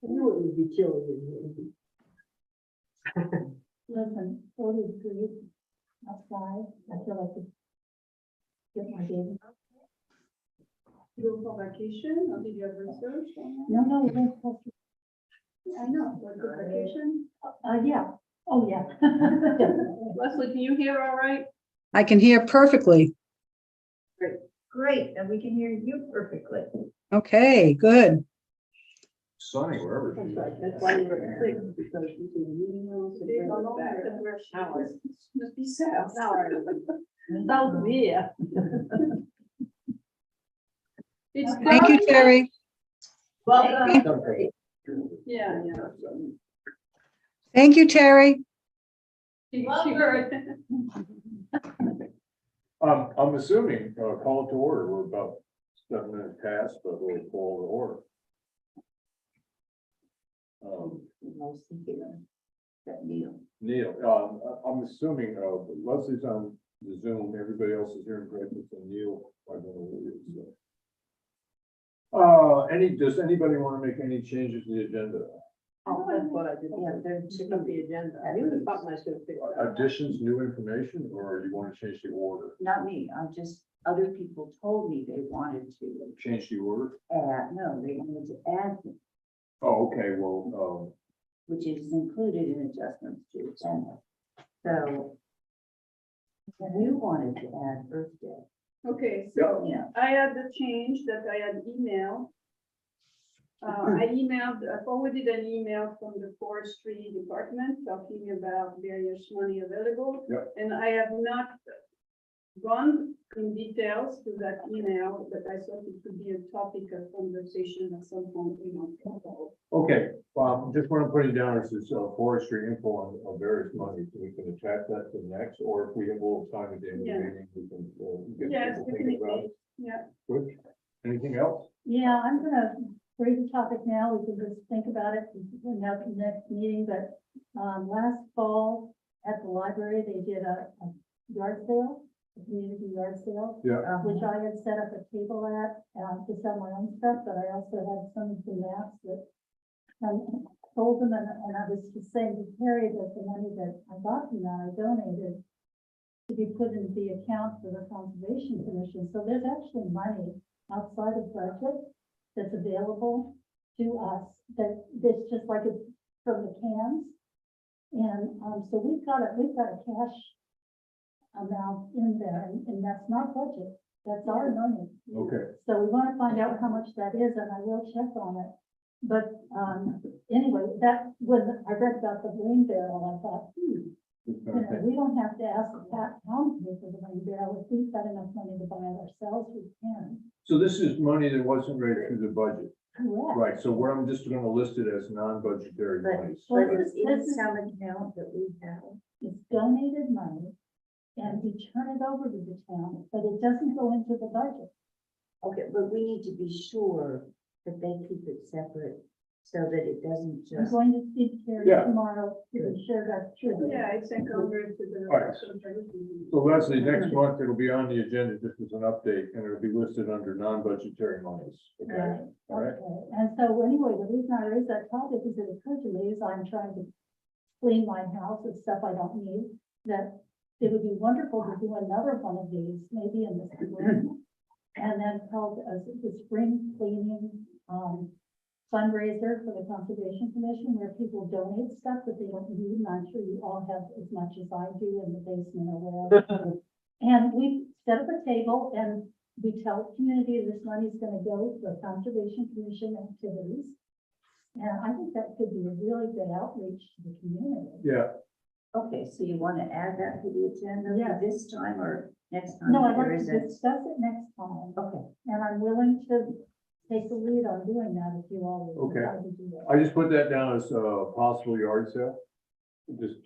knew it would be chilly in here. Listen, 40 degrees outside, I feel like it's get my baby. You go for vacation or did you have research on that? No, we're going to. I know, what, good vacation? Yeah, oh, yeah. Leslie, can you hear all right? I can hear perfectly. Great, and we can hear you perfectly. Okay, good. Sunny wherever. That's right, that's why you were sick, because you can meeting rooms and bring it back. Hours. Must be south. South Korea. It's Thank you, dark. Terry. Welcome. Yeah, yeah. Thank you, Terry. She heard. I'm assuming, call it to order, we're about 7 minutes past, but we'll call to order. Mostly here. That Neil. Neil, I'm assuming, Leslie's on the Zoom, everybody else is here in Breakfast, and Neil, I don't know who it is. Does anybody want to make any changes to the agenda? Oh, that's what I did. Yeah, they're Pick up the agenda. I really thought I was gonna figure it out. Additions, new information, or do you want to change the order? Not me, I'm just, other people told me they wanted to Change the order? add, no, they wanted to add, Oh, okay, well, which is included in adjustments to the agenda. So you wanted to add Earth Day. Okay, so Yeah. I had the change that I had emailed. I forwarded an email from the forestry department talking about various money available. Yep. And I have not gone in details to that email, but I thought it could be a topic of conversation at some point in October. okay, just what I'm putting down is this forestry info on various monies, we can attach that to the next, or if we have a little time at the end of the Yeah. meeting, we can get Yes, people thinking about it. yeah. Good. Anything else? Yeah, I'm gonna raise the topic now, we can just think about it, when out the next meeting, but, last fall at the library, they did a yard sale, a community yard sale, Yeah, which I had set up a table at, to sell my own stuff, but I also had some of the maps that told them, and I was just saying to Terry that the money that I got from that, I donated to be put into the account for the Conservation Commission, so there's actually money outside of budget that's available to us, that's just like it's from the cans. And, so we've got a cash amount in there, and that's not budget, that's our money. okay, So we want to find out how much that is, and I will check on it. But, anyway, that, when I read about the rain barrel, I thought, we don't have to ask the town to pay for the rain barrel. If we've got enough money to buy it ourselves, we can. so this is money that wasn't raised through the budget, Correct. right, so where I'm just gonna list it as non-budgetary But- monies. Well, But it's in this is- some account that we have. It's donated money, and we turn it over to the town, but it doesn't go into the budget. Okay, but we need to be sure that they keep it separate so that it doesn't I'm just. going to speak to Terry Yeah. tomorrow to be sure that's true. Yeah, I sent over to the. All right. So Leslie, next month it'll be on the agenda just as an update, and it'll be listed under non-budgetary monies, okay? Right, All right, okay. And so anyway, the reason I raised that topic is it occurred to me as I'm trying to clean my house with stuff I don't need, that it would be wonderful to do another one of these, maybe in the spring. And then called the spring cleaning, fundraiser for the Conservation Commission, where people donate stuff that they don't need, and I'm sure you all have as much as I do in the basement or wherever. And we set up a table and we tell the community this money is gonna go to the Conservation Commission activities. And I think that could be a really good outreach to the community. yeah, Okay, so you want to add that to the agenda Yeah. for this time or next time? No, I'd There like to isn't- discuss it next time, Okay, and I'm willing to take the lead on doing that if you all would Okay. decide to do that. I just put that down as a possible yard sale. Just,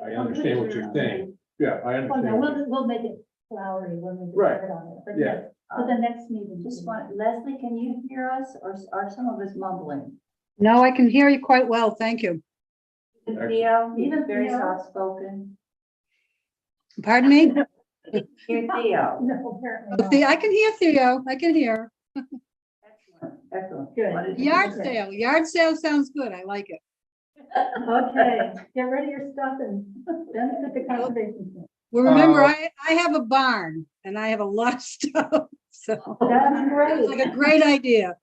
I understand what you're saying, yeah, I Well, no, understand. what you're- we'll make it flowery when we Right. decide on it, but Yeah. yes, for the next meeting. just want, Leslie, can you hear us or are some of us mumbling? No, I can hear you quite well, thank you. Even Theo, Even very Theo? soft spoken. Pardon me? Hear Theo. No, apparently Oh, not. I can hear Theo, I can hear. Excellent. Excellent. Good. Yard sale sounds good. I like it. Okay, get rid of your stuff and benefit the conservation. Well, remember, Uh, I have a barn and I have a lot of stuff, so That's great. it's like a great idea.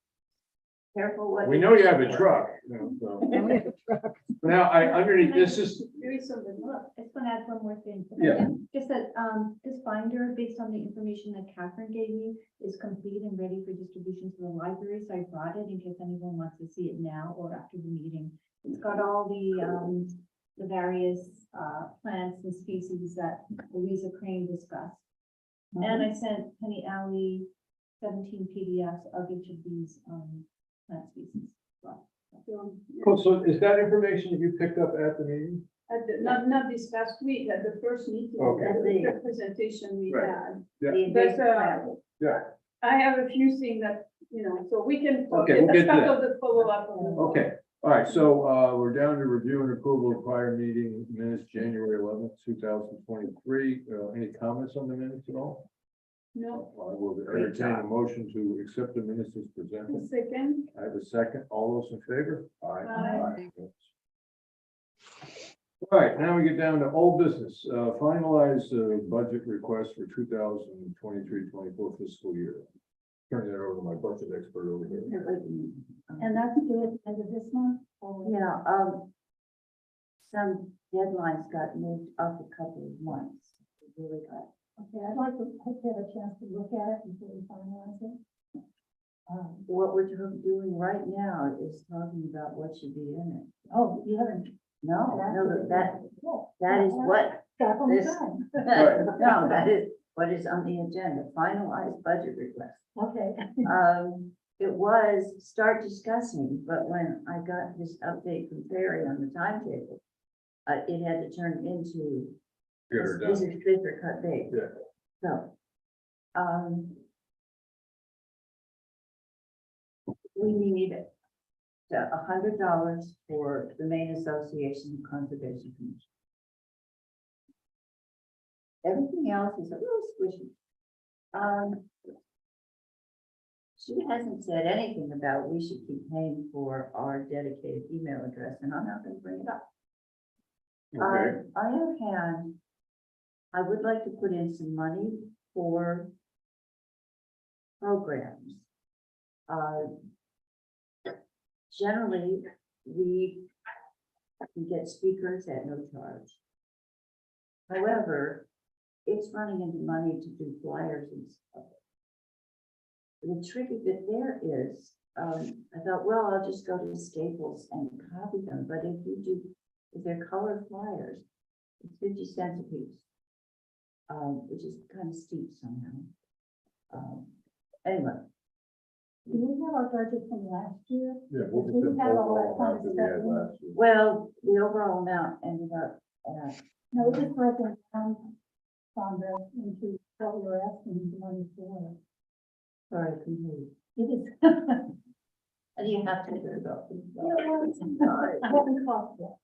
Careful what. We know you have a truck, you know, so. Now, underneath, this is, There is something. I just want to add one more thing. Yeah. Just that, this binder, based on the information that Catherine gave me, is complete and ready for distribution to the library, so I brought it in case anyone wants to see it now or after the meeting. It's got all the various, plants and species that Louisa Crane discussed. And I sent Penny Alley 17 PDFs of each of these, plant species. so is that information that you picked up at the meeting? Not this past week, at the first meeting, Okay. at the presentation we Right. had. The But, invasive plant. Yeah. I have a few things that, so we can. talk Okay, we'll as get to part that. of the follow-up. on the- Okay, all right, so, we're down to review and approval of prior meeting minutes, January 11th, 2023. Any comments on the minutes at all? No, I will entertain a motion to accept the minutes as a presented. second. I have a second. All those in favor? Aye. All right, now we get down to old business, finalize budget request for 2023-24 fiscal year. Turn that over to my budget expert over here. And that's due at the end of this month? Yeah, some deadlines got moved up a couple of months. We really got. Okay, I'd like to get a chance to look at it before we finalize it. What we're doing right now is talking about what should be in it. Oh, you haven't. No, that is what, Got on the this- time. no, that is what is on the agenda, finalized budget request. Okay. It was start discussing, but when I got this update from Terry on the timetable, it had to turn into, Get her this done. is Fisher cut bait. Yeah. So, we need $100 for the Maine Association of Conservation Commission. Everything else is a little squishy. She hasn't said anything about we should keep paying for our dedicated email address, and I'm not gonna bring it up. Okay, On the other hand, I would like to put in some money for programs. Generally, we can get speakers at no charge. However, it's running into money to do flyers and stuff. The tricky bit there is, I thought, well, I'll just go to Staples and copy them, but if they're colored flyers, it's 50 cents a piece. Which is kind of steep somehow. Anyway, Do you have our budget from last year? yeah, what was We the have all overall that amount that we had kind of last year? well, the overall amount ended up at, No, it's just broken down, Sandra, into what we were asking the money for. sorry, complete. It is. And you have to do it up. I haven't coughed yet.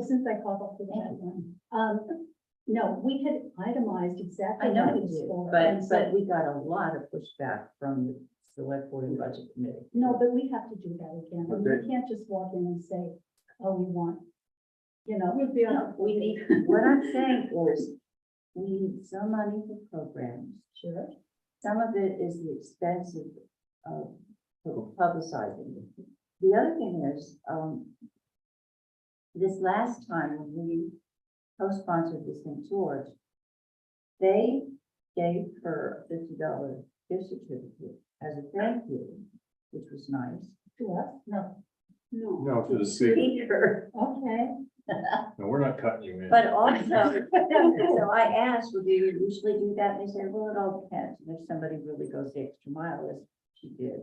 Since I coughed off the last one. No, we had itemized exactly. I know what you it was did, for, but and so- we got a lot of pushback from the select board and budget committee. No, but we have to do that again. I mean, Okay. we can't just walk in and say, oh, we want, We'll be No, on. we need, what I'm saying is, we need some money for programs. sure. Some of it is the expense of publicizing. The other thing is, this last time when we co-sponsored this in George, they gave her a $50 gift certificate as a thank you, which was nice. To us? No. No. No, to the speaker. Okay. No, we're not cutting you in. But also, so I asked, well, do you usually do that? And they said, well, it all depends. And if somebody really goes the extra mile, as she did.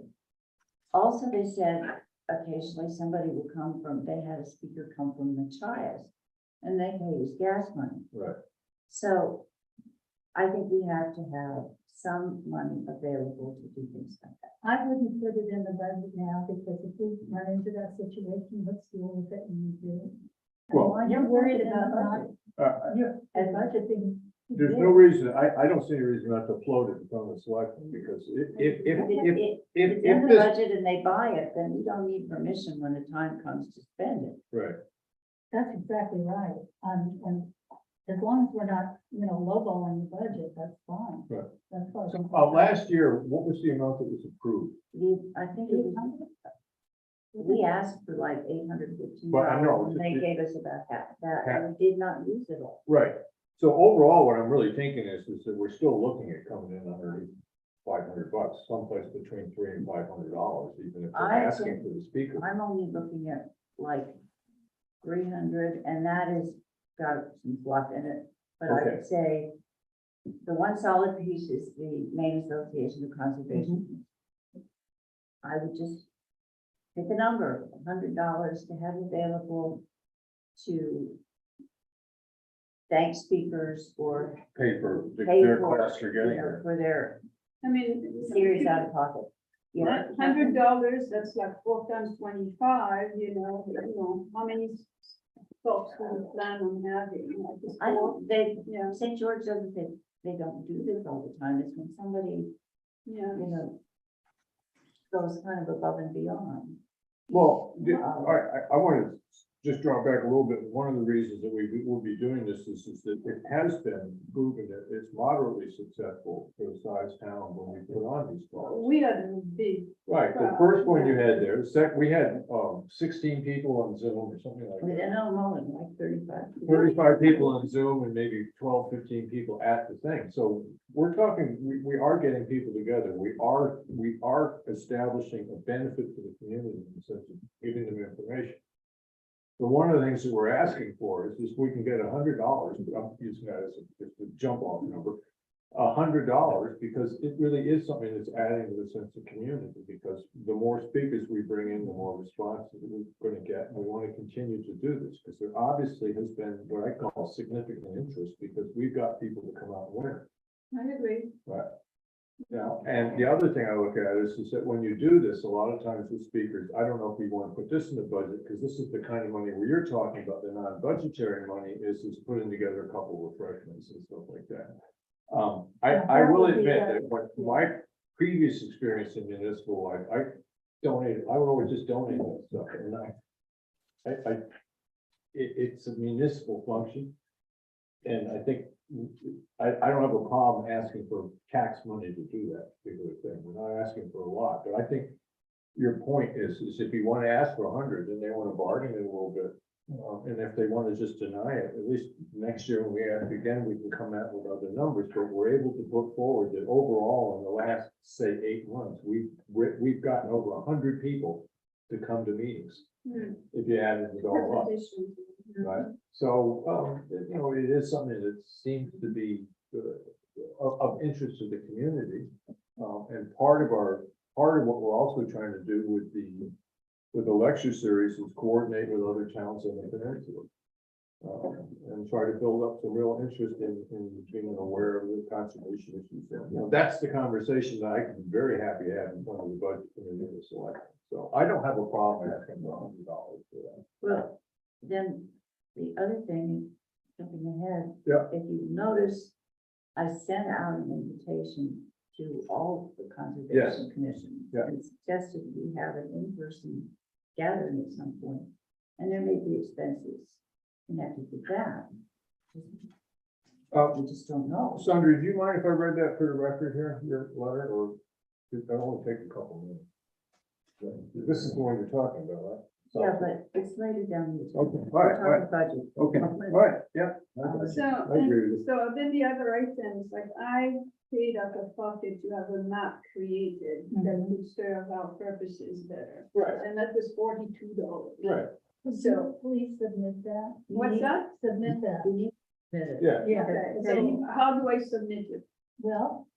Also, they said occasionally somebody will come from, they had a speaker come from Machias and they pay his gas money. Right. So I think we have to have some money available to do things like that. I wouldn't put it in the budget now because if we run into that situation, let's deal with it and we do it. Well- You're worried about not, Uh, you're budgeting there's no reason, I don't see any reason not to float it from the selectmen, because if It's in the this, budget and they buy it, then we don't need permission when the time comes to spend it. right, That's exactly right. And as long as we're not, lowballing the budget, that's fine. Right. That's fine. so, last year, what was the amount that was approved? I think it was, we asked for like $815, But I know, and they it- gave us about half that, Half. and we did not use it all. Right, so overall, what I'm really thinking is that we're still looking at coming in under $500, someplace between $300 and $500, even if I we're asking think- for the speaker. I'm only looking at like 300, and that is got some fluff in it. But I Okay. would say the one solid piece is the Maine Association of Conservation. I would just pick a number, $100 to have available to thank speakers or Pay for pay their for, costs for getting here. for their I mean. serious out of pocket. Yeah. $100, that's like 4 times 25, how many folks do we plan on having? Like, just I four? don't, they, Yeah, St. George doesn't, they don't do this all the time. It's when somebody, yeah. goes kind of above and beyond. Well, I want to just draw back a little bit. One of the reasons that we will be doing this is that it has been proven that it's moderately successful for the size town when we put on these calls. We had a big, Right, the first one you had there, we had 16 people on Zoom or something like With that. an moment, like 35. 35 people on Zoom and maybe 12, 15 people at the thing. So we're talking, we are getting people together. We are establishing a benefit to the community in the sense of giving them information. But one of the things that we're asking for is we can get $100, but I'm using that as just a jump off number. $100, because it really is something that's adding to the sense of community, because the more speakers we bring in, the more response that we're gonna get, and we wanna continue to do this, because there obviously has been what I call significant interest, because we've got people to come out and win. I agree. Right. Now, and the other thing I look at is that when you do this, a lot of times with speakers, I don't know if we want to put this in the budget, because this is the kind of money where you're talking about the non-budgetary money is putting together a couple of refreshments and stuff like that. I will admit that what my previous experience in municipal life, I would always just donate that stuff, and it's a municipal function. And I think, I don't have a problem asking for tax money to do that particular thing. We're not asking for a lot, but I think your point is if you want to ask for 100, then they want to bargain it a little bit. And if they want to just deny it, at least next year when we ask again, we can come out with other numbers, but we're able to put forward that overall in the last, say, 8 months, we've gotten over 100 people to come to meetings. If you added it all up. Repetition. Right, so, it is something that seems to be of interest to the community. And part of what we're also trying to do with the lecture series is coordinate with other towns in the peninsula. And try to build up some real interest in being aware of the conservation issues. That's the conversation that I can be very happy to have in front of the budget committee of the select. So I don't have a problem asking for $100 for that. Well, then the other thing, jumping ahead. Yeah. If you notice, I sent out an invitation to all the conservation commissions. Yeah. And suggested we have an in-person gathering at some point, and there may be expenses connected with that. We just don't know. Sandra, do you mind if I read that for the record here, your letter, or that'll only take a couple minutes? This is the one you're talking about, right? Yeah, but it's later down the. agenda. Okay, all We're right, all right, talking budget. okay, all right, yeah. So, I agree with you. so then the other items, like I paid out of pocket to have a map created that would serve our purposes better. Right, And that was $42. right, So, Please submit that. what's that? Submit that. We need a minute. yeah. Yeah. Okay, so how do I submit it? Well.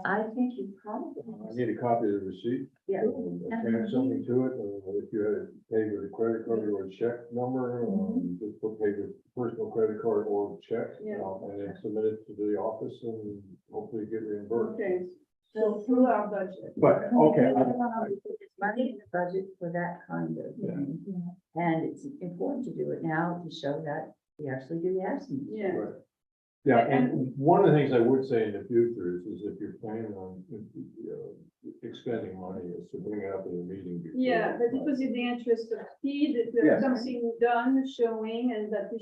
I think you probably. I need a copy of the receipt. Yeah. Attach something to it, or if you had to pay with a credit card or a check number, just put pay with personal credit card or check, Yeah. and then submit it to the office and hopefully get reimbursed. Okay, so through our budget. But, okay, There's money in the budget for that kind of thing, and it's important to do it now to show that we actually do have some. Yeah. right. Yeah, and one of the things I would say in the future is if you're planning on, expending money, is to bring it up in a meeting. before. Yeah, but it was in the interest of speed, if Yes. there's something done showing and that can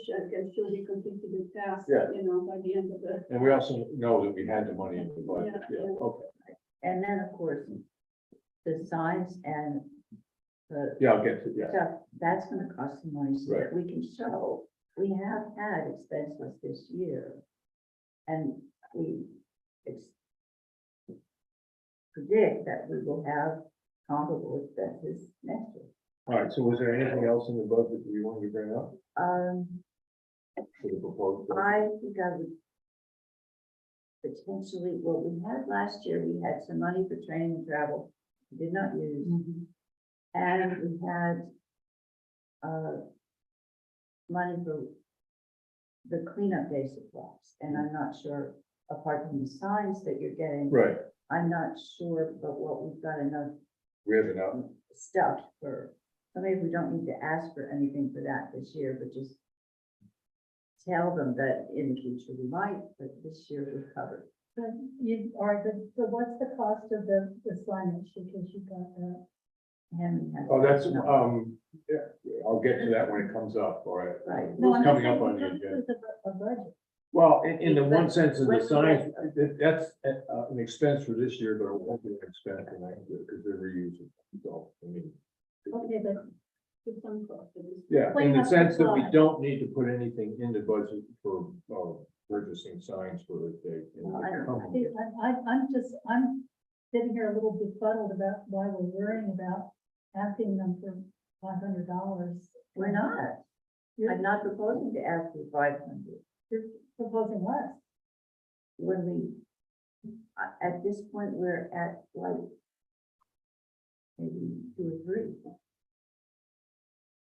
show we completed the task, Yeah. you know, by the end of the. And we also know that we had the money in the budget, Yeah, yeah, yeah. okay, And then, of course, the signs and the yeah, I'll get to, yeah, stuff, that's gonna cost some money, so that Right. we can show, we have had expenses this year. And we predict that we will have comparable expenses next year. all right, so was there anything else in the budget that you wanted to bring up for the proposed? budget? I think I would potentially, what we had last year, we had some money for training and travel, we did not use. And we had money for the cleanup day supplies, and I'm not sure, apart from the signs that you're getting, Right, I'm not sure, but what we've got enough we have enough, stuff for, so maybe we don't need to ask for anything for that this year, but just tell them that in the future we might, but this year we're covered. But you, or so what's the cost of the signage, because you got that? Henry has. oh, that's, no, yeah, I'll get to that when it comes up, all right? Right. No, It's I'm coming not up on the saying agenda. because of a budget. Well, in the one But- sense of the but- signs, that's an expense for this year, but it won't be an expense for next year, because they're reusing, so, I mean. Okay, but With some cost of this. Yeah, in Clean the up sense that we supplies. don't need to put anything in the budget for, purchasing signs for the day. Well, I don't- see, I'm sitting here a little befuddled about why we're worrying about asking them for $500. We're not, You're, I'm not proposing to ask for 500. you're proposing less. When we, at this point, we're at like maybe 2 or 3.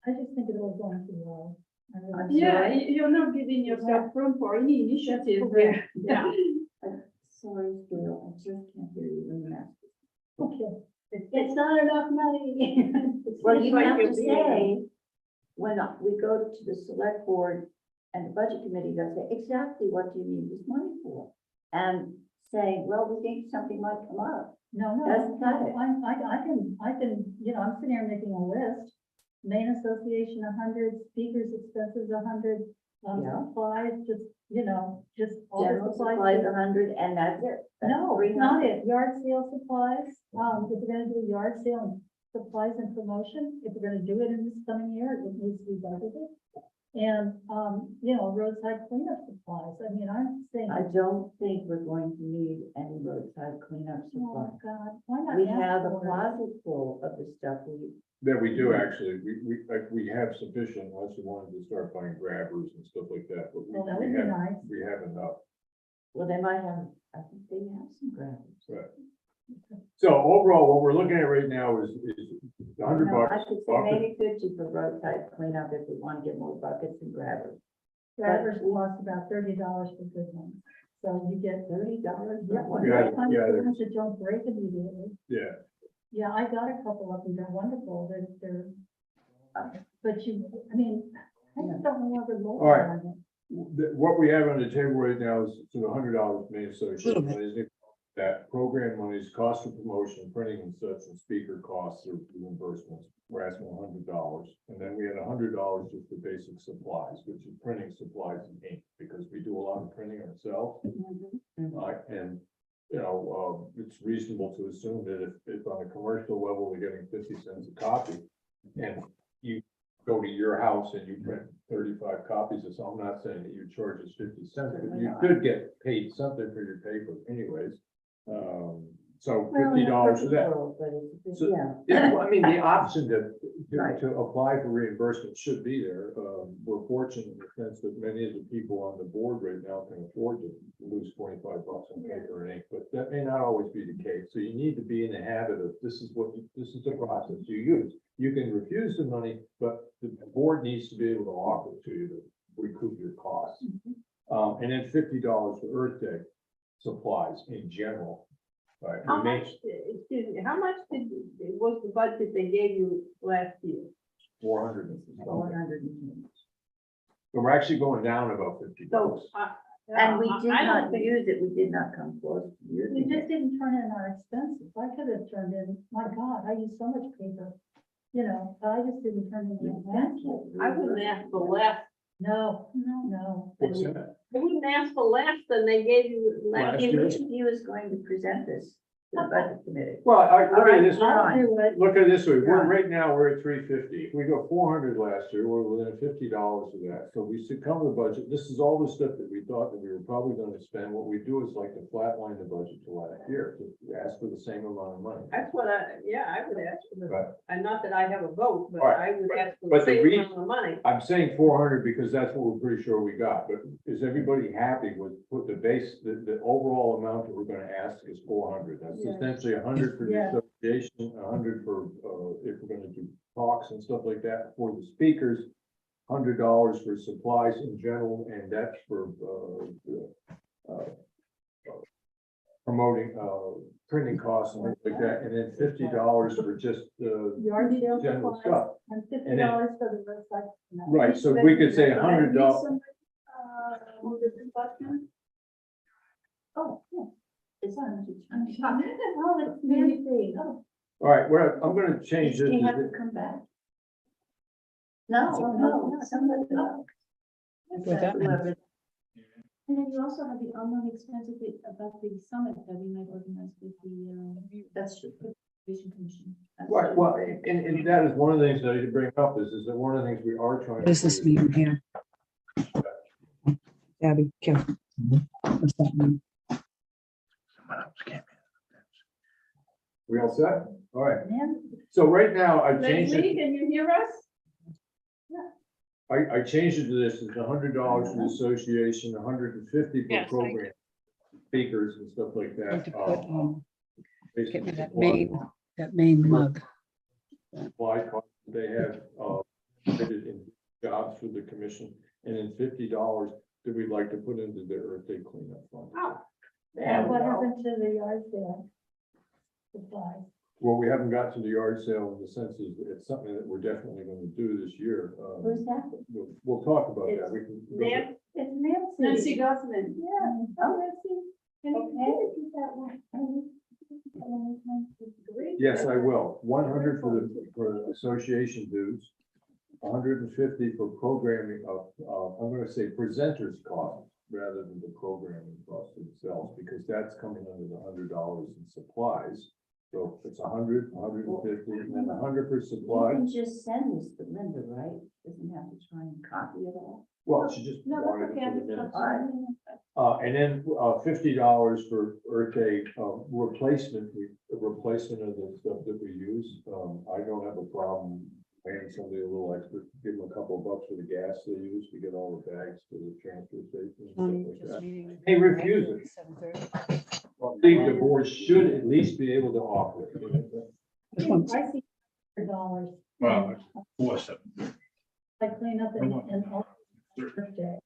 I just think it was going too low. I really I'm do. Yeah, sorry. you're not giving yourself room for any initiative correct. there. Yeah. I'm sorry, Gail, I just can't hear you in the mask. Okay. It's not enough money. Well, you like have you're to being- say, when we go to the select board and the budget committee, they'll say, exactly what do you need this money for? And say, well, we think something might come up. No, no, That's got it. I can, you know, I'm sitting here making a list. Main Association, 100, speakers expenses, 100, Yeah. supplies, just, you know, just all the General supplies 100, and that's it. That's No, it's not 300. it. Yard sale supplies, if we're gonna do yard sale and supplies and promotion, if we're gonna do it in this coming year, it needs to be budgeted. And, you know, roadside cleanup supplies. I mean, I'm saying, I don't think we're going to need any roadside cleanup oh, supplies. God, why not? We ask have a for it? closet full of the stuff That we do actually, we have sufficient, unless you wanted to start buying grabbers and stuff like that, but Well, that we would be have, nice. we have enough. well, they might have, I think they have some grabbers. Right. So overall, what we're looking at right now is $100 No, I bucks. should say maybe 50 for roadside cleanup if we want to get more buckets and grabbers. Drivers cost about $30 for good ones. So you get, $30 yeah, for one. Yeah, the kind yeah, of there's- ones that don't break immediately. Yeah, Yeah, I got a couple of them. They're wonderful. They're, but you, I mean, I just don't know whether local. All right. What we have on the table right now is to the $100 main association. Monies, that program monies, cost of promotion, printing and such, and speaker costs or reimbursements. We're asking $100, and then we had $100 just for basic supplies, which is printing supplies and ink, because we do a lot of printing ourselves. And, you know, it's reasonable to assume that if on a commercial level, we're getting 50 cents a copy, and you go to your house and you print 35 copies of something, I'm not saying that you charge us 50 cents, but you could get paid something for your paper anyways. So Well, in a $50 for that. perfect world, but it's, So- yeah, Yeah, well, I mean, the option Right. to apply for reimbursement should be there. We're fortunate in the sense that many of the people on the board right now can afford to lose $25 on paper and ink, but that may not always be the case. So you need to be in the habit of, this is the process you use. You can refuse the money, but the board needs to be able to offer it to you to recoup your costs. And then $50 for Earth Day supplies in general. Right, How we may- much, excuse me, how much was the budget they gave you last year? 400. 400 and change. But we're actually going down about $50. So, And we Yeah, did I don't not think- use it, we did not come close to We using just it. didn't turn in our expenses. I could have turned in, my God, I use so much paper. You know, I just didn't turn in the expenses. I wouldn't ask for less, No, no. What's that? I wouldn't ask for less than they gave you last Last He year. was, he was going to present this to the budget committee. Well, look at it this, I'll do it. look at it this way, Yeah. right now, we're at 350. If we go 400 last year, we're within $50 of that. So we succumb to the budget. This is all the stuff that we thought that we were probably gonna spend. What we do is like to flatline the budget to last year, to ask for the same amount of money. That's what I would ask for the, Right. and not that I have a vote, but All right. I would ask for But the the same reason- amount of money. I'm saying 400 because that's what we're pretty sure we got, but is everybody happy with the base, the overall amount that we're gonna ask is 400? That's Yeah. essentially 100 for the Yeah. association, 100 for, if we're gonna do talks and stuff like that for the speakers, $100 for supplies in general, and that's for, promoting, printing costs and things like that, and then $50 for just, Yard sale general supplies stuff. and then- $50 for the roadside. Right, so we could say $100. Move the discussion. Oh, yeah. It's on. Oh, it's Nancy. Oh, All right, I'm gonna change Does this. he have to come back? No, no, somebody else. With that. Whoever- And then you also have the unknown expenses about the summit that we might organize with the, That's true. Vision Commission. That's Right, true. well, and that is one of the things that I need to bring up is that one of the things we are trying. What is this to do meeting here? Abby, careful. What's that mean? We all set? All right, Nancy. so right now, I've changed Leslie, it, can you hear us? I changed it to this, it's $100 for the association, 150 for Yes, I- program speakers and stuff like Need that. to put, Basically, get me supply- that main mug. supply costs they have, fitted in jobs for the commission, and then $50 that we'd like to put into the Earth Day cleanup fund. Oh, And what happened to the yard sale? Supplies. Well, we haven't got to the yard sale in the sense is it's something that we're definitely gonna do this year. Who's that? We'll talk about that. We can. It's Nancy. Nancy Gosselin. Yeah. Oh, Nancy. Can you Okay. repeat that one? Yes, I will. 100 for the association dues. 150 for programming of, I'm gonna say presenters costs rather than the programming costs themselves, because that's coming under the $100 in supplies. So it's 100, 150, and then 100 for You supplies. can just send this to Linda, right? Doesn't have to try and copy it all. Well, she just No, wanted that's it okay. for the minutes. All right. And then, $50 for Earth Day, replacement of the stuff that we use. I don't have a problem paying somebody a little extra, give them a couple of bucks for the gas they use to get all the bags to the transfer station and stuff like that. They refuse it. Well, I think the board should at least be able to offer it. you know? This one's, I see $100. Wow, what's up? I clean up and all birthday.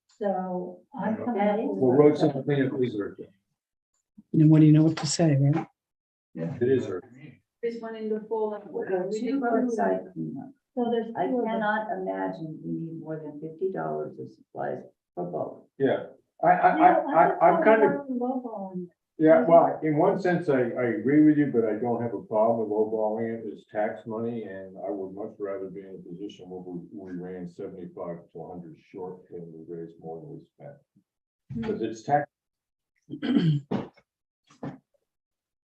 So I'm coming up. with- Well, road some clean up is Earth Day. and what do you know what to say, right? It is Earth Day. This one in the fall. Two roadside cleanup. So there's I two of them. cannot imagine we need more than $50 of supplies for both. Yeah, Yeah, I'm kind of, just lowballing. yeah, well, in one sense, I agree with you, but I don't have a problem with lowballing it. It's tax money, and I would much rather be in a position where we ran 75 to 100 short and we raised more than we spent. Because it's tax.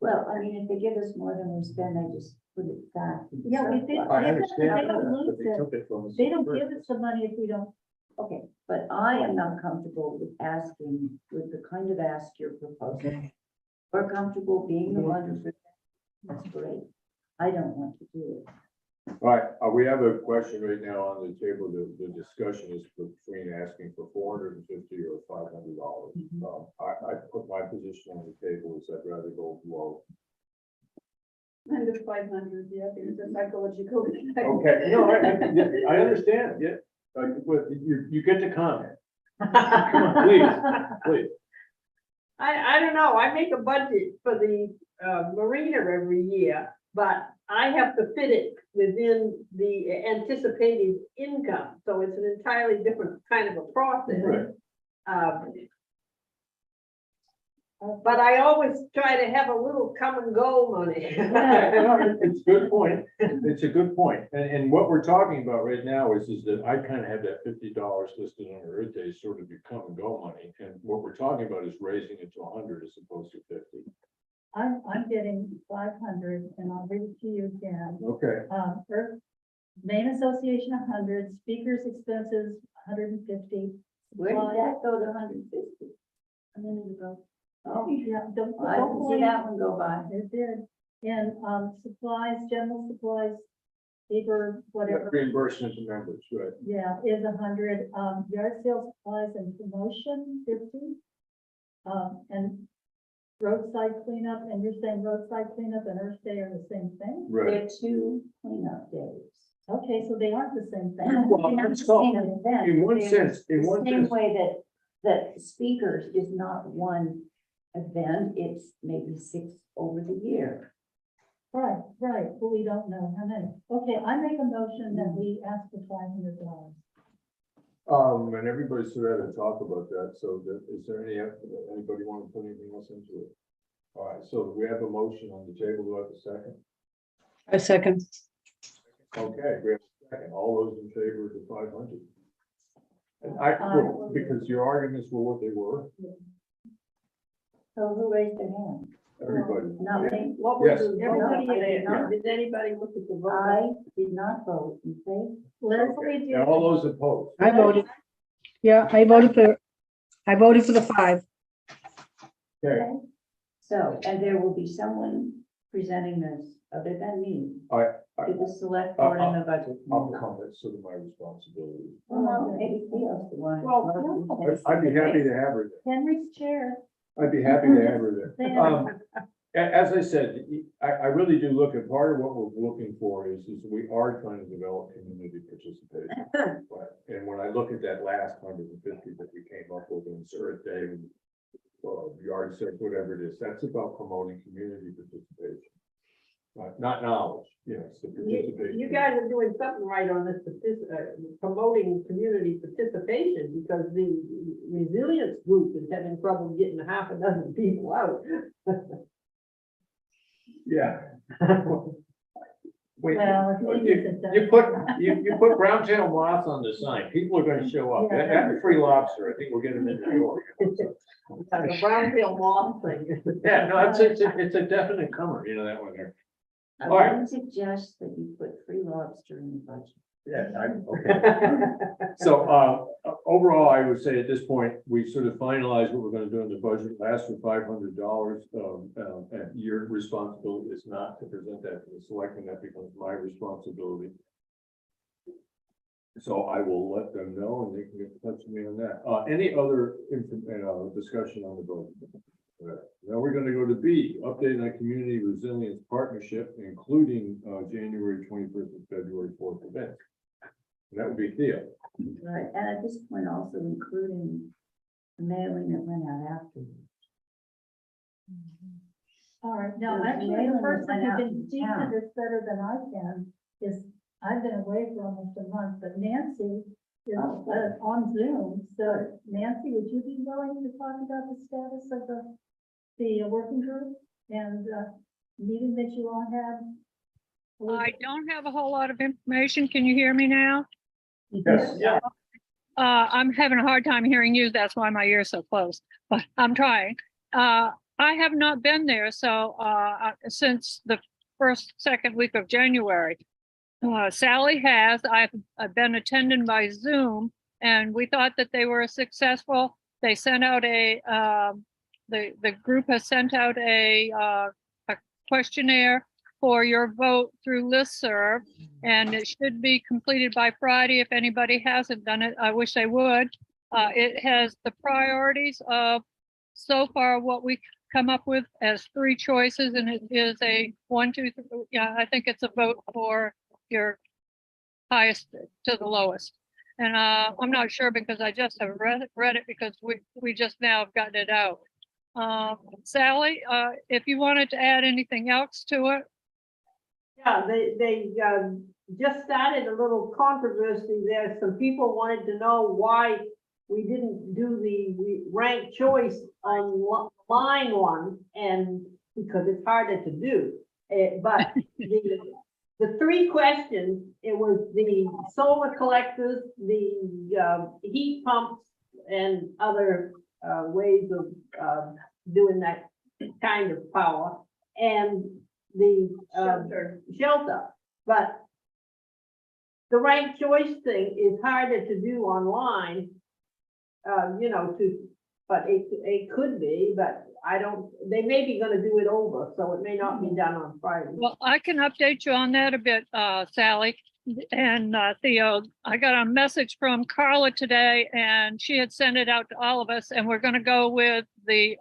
Well, I mean, if they give us more than we spend, they just put it back. in the Yeah, we surplus. did- I They understand don't that, lose but they it. took it from us. They don't give us the money if we don't. Okay, but I am not comfortable with asking, with the kind of ask you're proposing. We're comfortable being the one who's, that's great. I don't want to do it. All right, we have a question right now on the table. The discussion is between asking for $450 or $500. I put my position on the table is I'd rather go low. Under 500, yeah, because the psychological. Okay, no, I understand, yeah, but you get to comment. Please. I don't know, I make a budget for the marina every year, but I have to fit it within the anticipated income, so it's an entirely different kind of a process. Right. But I always try to have a little come and go money. It's a good point. It's a good point. And what we're talking about right now is that I kind of had that $50 listed under it, they sort of become and go money. And what we're talking about is raising it to 100 as opposed to 50. I'm getting 500 and I'll read it to you again. Okay, Earth, Maine Association 100, speakers expenses 150. Where did that go to 150? A minute ago. Oh, Yeah, I didn't see that one go by. It did. And, supplies, general supplies, paper, whatever. reimbursement to members, right? Yeah, is 100, yard sale supplies and promotion, 50. And roadside cleanup, and you're saying roadside cleanup and Earth Day are the same thing? Right. They're two cleanup days. Okay, so they aren't the same thing. Well, They're not let's the go. same event. In one They're sense, in the one same sense, way that speakers is not one event, it's maybe 6 over the year. Right, but we don't know how many. Okay, I make a motion that we ask for $500. and everybody sort of talk about that, so that, is there anybody want to put anything else into it? All right, so we have a motion on the table, do I have a second? A second. Okay, we have a second, all those in favor of the 500? And because your arguments were what they were, So who raised their hand? everybody. Not me. What was, Yes. everybody, No, I did not. did anybody look at the vote? I did not vote in favor. Leslie, do And all those opposed? I voted. Yeah, I voted for the 5. Okay, So, and there will be someone presenting this other than me to the select board and the budget. I'll committee. come, it's sort of my responsibility. Well, maybe Theo's the one. Well, I'd be happy to have her Henry's chair. there. I'd be happy to have her there. There. As I said, I really do look at, part of what we're looking for is we are trying to develop community participation. But- And when I look at that last 150 that we came up with in Earth Day, yard sale, whatever it is, that's about promoting community participation. Not knowledge, it's the participation. You guys are doing something right on this, promoting community participation, because the resilience group is having trouble getting half a dozen people out. Yeah. Wait, Well, if you use it, you put brown tail moths on the sign, people are gonna show up. Yeah. After free lobster, I think we'll get them in the door. The brown tail moth thing. Yeah, no, it's a definite comer, that one there. I All right. wouldn't suggest that you put free lobster in the budget. Yeah, okay. So, overall, I would say at this point, we sort of finalized what we're gonna do in the budget, ask for $500. And your responsibility is not to present that to the selectmen, that becomes my responsibility. So I will let them know and they can get in touch with me on that. Any other discussion on the budget? Now we're gonna go to B, update on community resilience partnership, including January 21st and February 4th event. And that would be Theo. Right, and at this point also including the mailing that went out afterwards. All right, now, There's actually, the mailing person went who out can in speak to town. this better than I can is, I've been away for almost a month, but Nancy is Oh, good. on Zoom. So Nancy, would you be willing to talk about the status of the working group and meeting that you all had? I don't have a whole lot of information. Can you hear me now? Yes. Yeah. I'm having a hard time hearing you. That's why my ear's so close, but I'm trying. I have not been there. So, since the second week of January, Sally has, I've been attending by Zoom, and we thought that they were successful. They sent out the group has sent out a questionnaire for your vote through listserv, and it should be completed by Friday. If anybody hasn't done it, I wish they would. It has the priorities of, so far, what we come up with as 3 choices, and it is a 1, 2, 3. Yeah, I think it's a vote for your highest to the lowest. And I'm not sure, because I just have read it because we just now have gotten it out. Sally, if you wanted to add anything else to it. Yeah, they just started a little controversy there. Some people wanted to know why we didn't do the ranked choice on line one, and because it's harder to do. But the three questions, it was the solar collectors, the heat pumps, and other ways of doing that kind of power, and the shelter. But the ranked choice thing is harder to do online, you know, but it could be, but I don't, they may be gonna do it over, so it may not be done on Friday. Well, I can update you on that a bit, Sally and Theo. I got a message from Carla today and she had sent it out to all of us, and we're gonna go with the,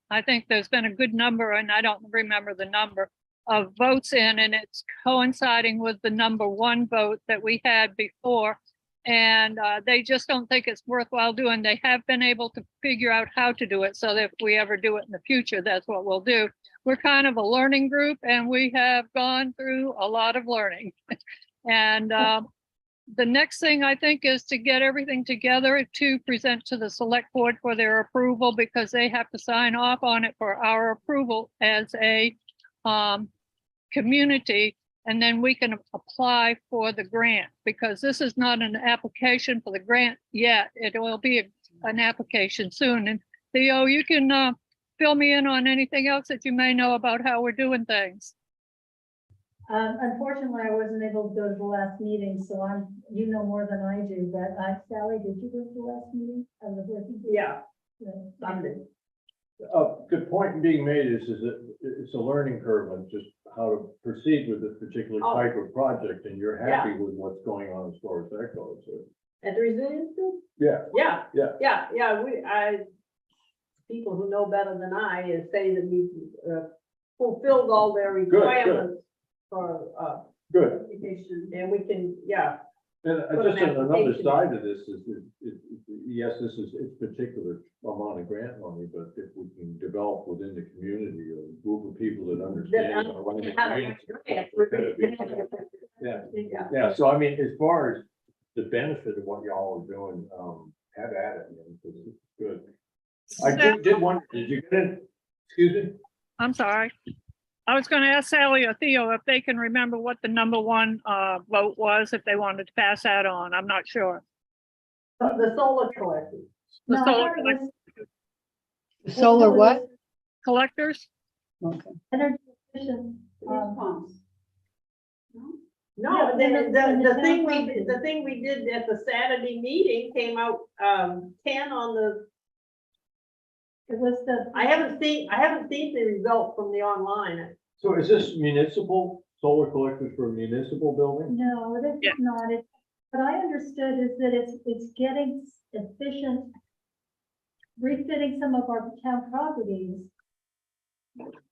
I think there's been a good number, and I don't remember the number of votes in, and it's coinciding with the number one vote that we had before. And they just don't think it's worthwhile doing. They have been able to figure out how to do it, so that if we ever do it in the future, that's what we'll do. We're kind of a learning group, and we have gone through a lot of learning. And the next thing I think is to get everything together to present to the select board for their approval, because they have to sign off on it for our approval as a community. And then we can apply for the grant, because this is not an application for the grant yet. It will be an application soon. And Theo, you can fill me in on anything else that you may know about how we're doing things. Unfortunately, I wasn't able to go to the last meeting, so you know more than I do, but Sally, did you go to the last meeting of the working group? Yeah, Yeah. Sunday. A good point being made is that it's a learning curve on just how to proceed with this particular Oh. type of project, and you're happy with what's going on as far as that goes. So, At the resilience group? yeah, Yeah. Yeah. People who know better than I say that we fulfilled all their good. requirements for, good. education, and we can, yeah. And Put an just on another application side of this is, yes, this is, it's particular amount of grant money, but if we can develop within the community a group of people that understand. how to run the community. Yeah, yeah, so I mean, as far as the benefit of what y'all are doing, have at it, man, because it's good. I did wonder, did you get it? Excuse me? I'm sorry. I was going to ask Sally or Theo if they can remember what the number one vote was, if they wanted to pass that on. I'm not sure. The solar collectors. The No, I solar thought it was- Solar what? collectors? Okay. Energy efficient, Heat pumps. No, Yeah, the thing we did at the Saturday meeting came out, 10 on the, it was the. I haven't seen the result from the online. So is this municipal, solar collectors for a municipal building? No, it Yeah. is not. What I understood is that it's getting efficient, refitting some of our town properties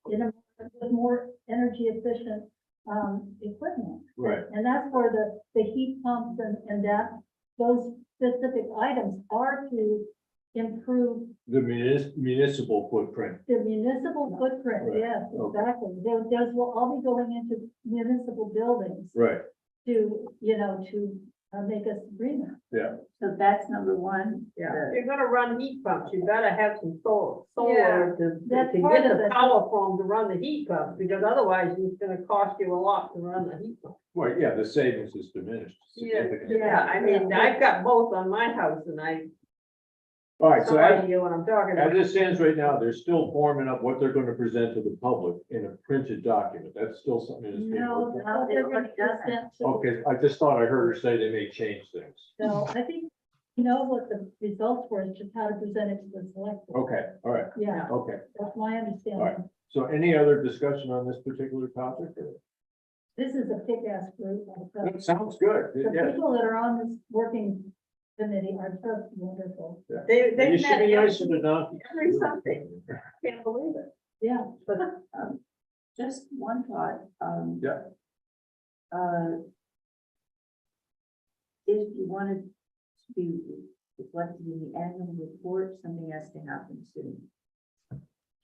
in a with more energy efficient equipment. Right. And that's where the heat pumps and those specific items are to improve The municipal footprint. the municipal footprint. Right. Yes, Okay. exactly. Those will all be going into municipal buildings Right. to, to make us greener. So that's number one. Yeah, The- if you're gonna run heat pumps, you better have some solar Yeah, to that's get part of the it. power from to run the heat pumps, because otherwise it's gonna cost you a lot to run the heat pump. Well, yeah, the savings is diminished significantly. Yeah, I mean, I've got both on my house, and All right, so as, idea what I'm talking as about. it stands right now, they're still forming up what they're gonna present to the public in a printed document. That's still something that's being No, worked how they're going to done it. present to. on. Okay, I just thought I heard her say they may change things. So I think, what the results were, it's just how to present it to the select. board. Okay, all right, Yeah, okay. that's my understanding. So any other discussion on this particular topic? or- This is a kick-ass group. That sounds good. The Yeah. people that are on this working committee are just wonderful. They, And you they've should met be nice to the donkey. every Sunday. Can't believe it. Yeah. Just one thought, Yeah. If you wanted to be reflected in the annual report, something has to happen soon.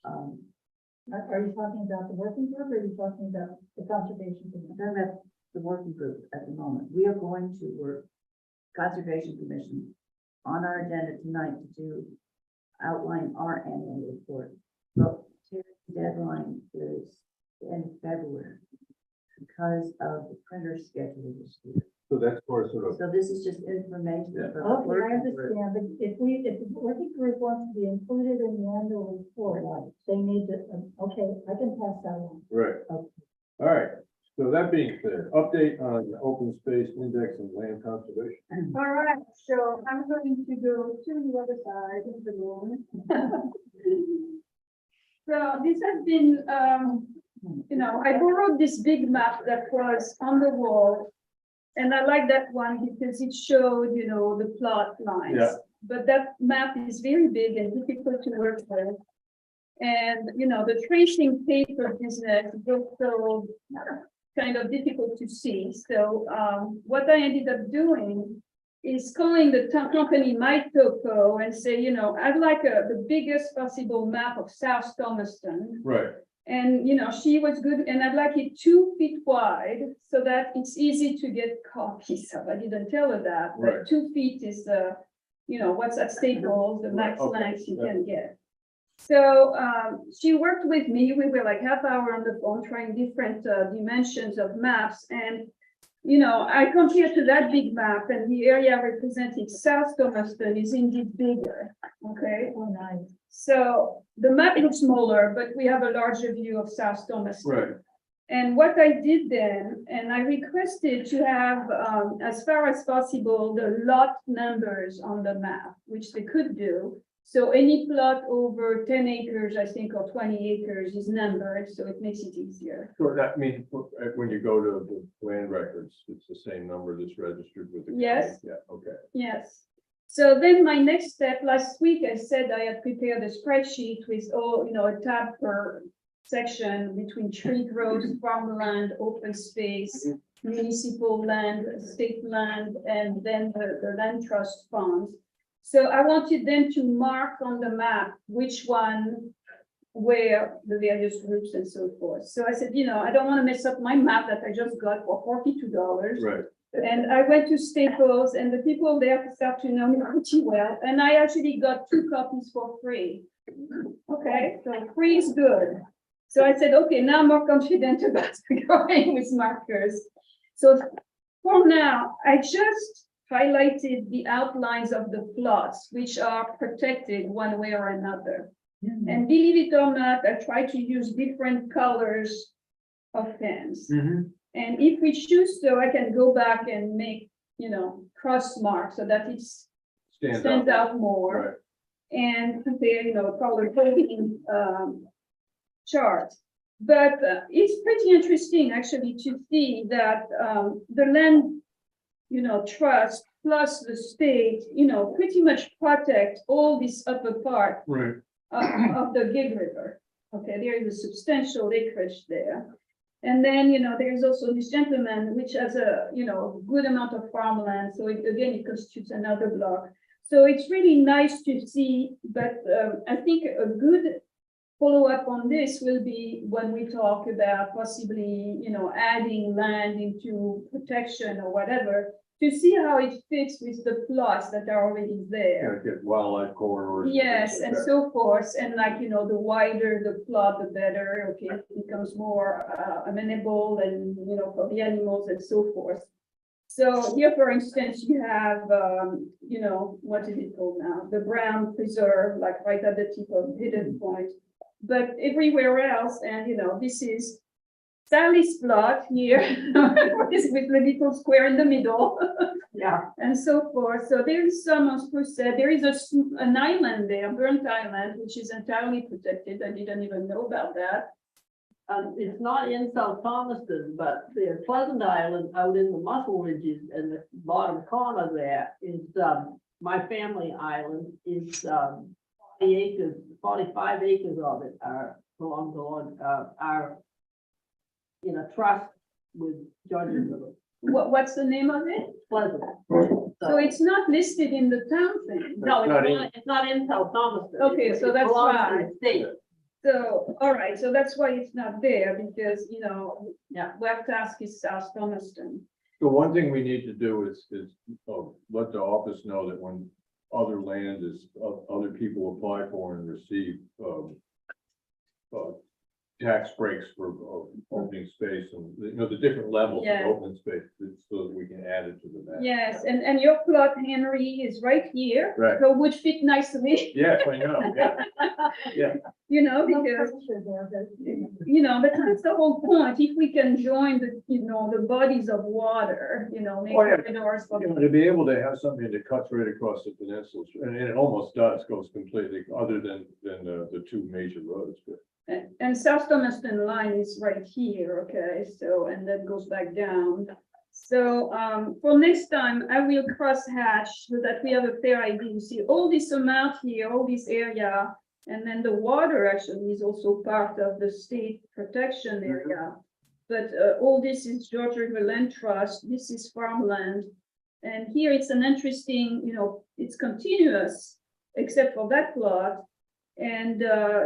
Are you talking about the working group or are you talking about the conservation I'm committee? talking about the working group at the moment. We are going to work, Conservation Commission on our agenda tonight to outline our annual report. But Terry's deadline is the end of February because of the printer schedule this year. So that's for sort of, So this is just information. Yeah. for the Okay, I working group. understand, but if the working group wants to be included in the annual report, they need to, okay, I can pass that on. right. Okay. All right, so that being said, update on the open space index and land conservation. All right, so I'm going to go to the other side of the room. So this has been, I borrowed this big map that was on the wall. And I like that one because it showed, the plot lines. Yeah. But that map is very big and difficult to work with. And, the tracing paper business is also kind of difficult to see. So what I ended up doing is calling the company MyTopo and say, I'd like the biggest possible map of South Thomaston. Right, And, she was good, and I'd like it 2 feet wide so that it's easy to get copies of. I didn't tell her that, Right. but 2 feet is what's at Staples, the max Okay, length you yeah. can get. So she worked with me. We were like half hour on the phone trying different dimensions of maps. And, I compared to that big map, and the area representing South Thomaston is indeed bigger. Okay. Oh, nice. So the map looks smaller, but we have a larger view of South Thomaston. right, And what I did then, and I requested to have, as far as possible, the lot numbers on the map, which they could do. So any plot over 10 acres, I think, or 20 acres is numbered, so it makes it easier. so that means when you go to the land records, it's the same number that's registered with the. county? Yes. Yeah, okay, Yes. So then my next step, last week, I said I had prepared a spreadsheet with all, a tab per section between tree growth, farmland, open space, municipal land, state land, and then the land trust funds. So I wanted them to mark on the map which one, where the various groups and so forth. So I said, I don't want to mess up my map that I just got for $42. right, And I went to Staples, and the people there start to know me pretty well, and I actually got 2 copies for free. Okay, so free is good. So I said, okay, now I'm more confident about going with markers. So for now, I just highlighted the outlines of the plots, which are protected one way or another. And believe it or not, I try to use different colors of pens. Mhm. And if we choose to, I can go back and make, cross marks so that it stands out more. Right, And compare, color coding chart. But it's pretty interesting actually to see that the land, trust plus the state, pretty much protect all this upper part right, of the Gig River. Okay, there is a substantial acreage there. And then, there's also this gentleman which has a, good amount of farmland. So again, it constitutes another block. So it's really nice to see, but I think a good follow-up on this will be when we talk about possibly, adding land into protection or whatever, to see how it fits with the plots that are already there. yeah, get wildlife corridors. Yes, and so forth, and like, the wider the plot, the better, okay, it becomes more amenable and, for the animals and so forth. So here, for instance, you have, what is it called now? The Brown Preserve, like right at the tip of Hidden Point. But everywhere else, and, this is Sally's plot here, with the little square in the middle. Yeah, And so forth. So there is some on Spruce Head. There is an island there, Burnt Island, which is entirely protected. I didn't even know about that. it's not in South Thomaston, but the Pleasant Island out in the Muscle Ridges and the bottom corner there is, my family island is, 40 acres, 45 acres of it belong to, are in a trust with Judges of What's the name of it? Pleasant. So it's not listed in the town thing. No, Not it's not in South Thomaston. Okay, so that's It belongs to why. the state. So, all right, so that's why it's not there because, Yeah. Webtask is South Thomaston. So one thing we need to do is let the office know that when other land is, other people apply for and receive, uh, tax breaks for opening space and, the different levels of Yeah. open space, so that we can add it to the map. Yes, and your plot, Henry, is right here. Right. So would fit nicely, Yes, I know, yeah. No because, pressure there, but, but that's the whole point. If we can join the bodies of water, make Oh, yeah. corridors for To be able to have something that cuts right across the peninsula, and it almost does, goes completely, other than the two major roads, but. And South Thomaston line is right here, okay, so, and that goes back down. So, for next time, I will cross hatch so that we have a fair idea. You see all this amount here, all this area, and then the water actually is also part of the state protection area. But, all this is George River Land Trust, this is farmland. And here it's an interesting, it's continuous, except for that plot. And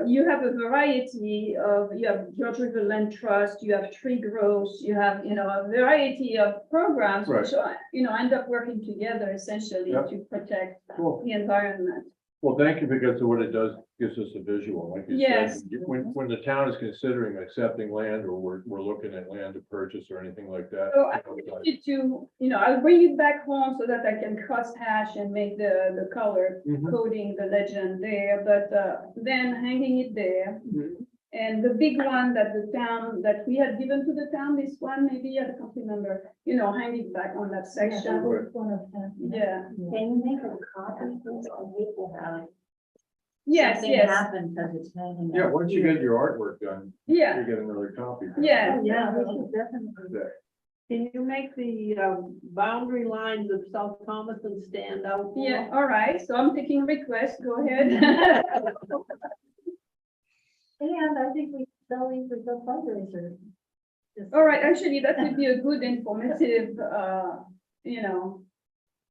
you have a variety of, you have George River Land Trust, you have tree growth, you have, a variety of programs which, end up working together essentially Yep. to protect Cool. the environment. Well, thank you, because of what it does, gives us a visual, like you Yes. said. When the town is considering accepting land, or we're looking at land to purchase or anything like that. So I wanted to, I'll bring it back home so that I can cross hash and make the color Mhm. coding, the legend there, but then hanging it there. Mhm. And the big one that we had given to the town, this one, maybe, I can't remember, hang it back on that that section. was one of them. Yeah, Can you make a copy of this? I hate to have yes, something yes, happen because it's hanging. Yeah, out once you here. get your artwork done, yeah, you get another copy. yeah. Yeah, we should definitely. Yeah. Can you make the boundary lines of South Thomaston stand out? more? Yeah, all right, so I'm taking requests, go ahead. And I think we sell these as a fundraiser. Just- All right, actually, that would be a good informative,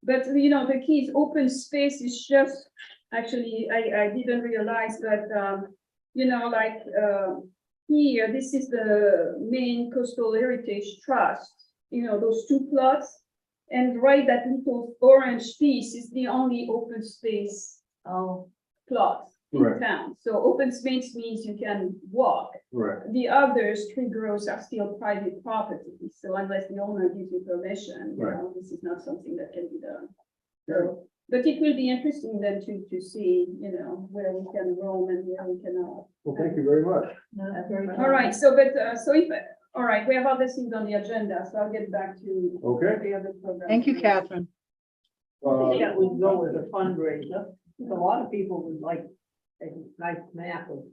but the key is open space is just, actually, I didn't realize that, here, this is the main coastal heritage trust, those two plots. And right, that little orange piece is the only open space Oh, plot in Right. town. So open space means you can walk. Right, The others, tree grows are still private property, so unless the owner gives you permission, Right. this is not something that can be done. So, but it will be interesting then to see, where we can roam and where we cannot. well, thank you very much. No, that's very. All right, so, but, all right, we have other things on the agenda, so I'll get back to Okay. the other program. Thank you, Catherine. I think that would go as a fundraiser. A lot of people would like a nice map of.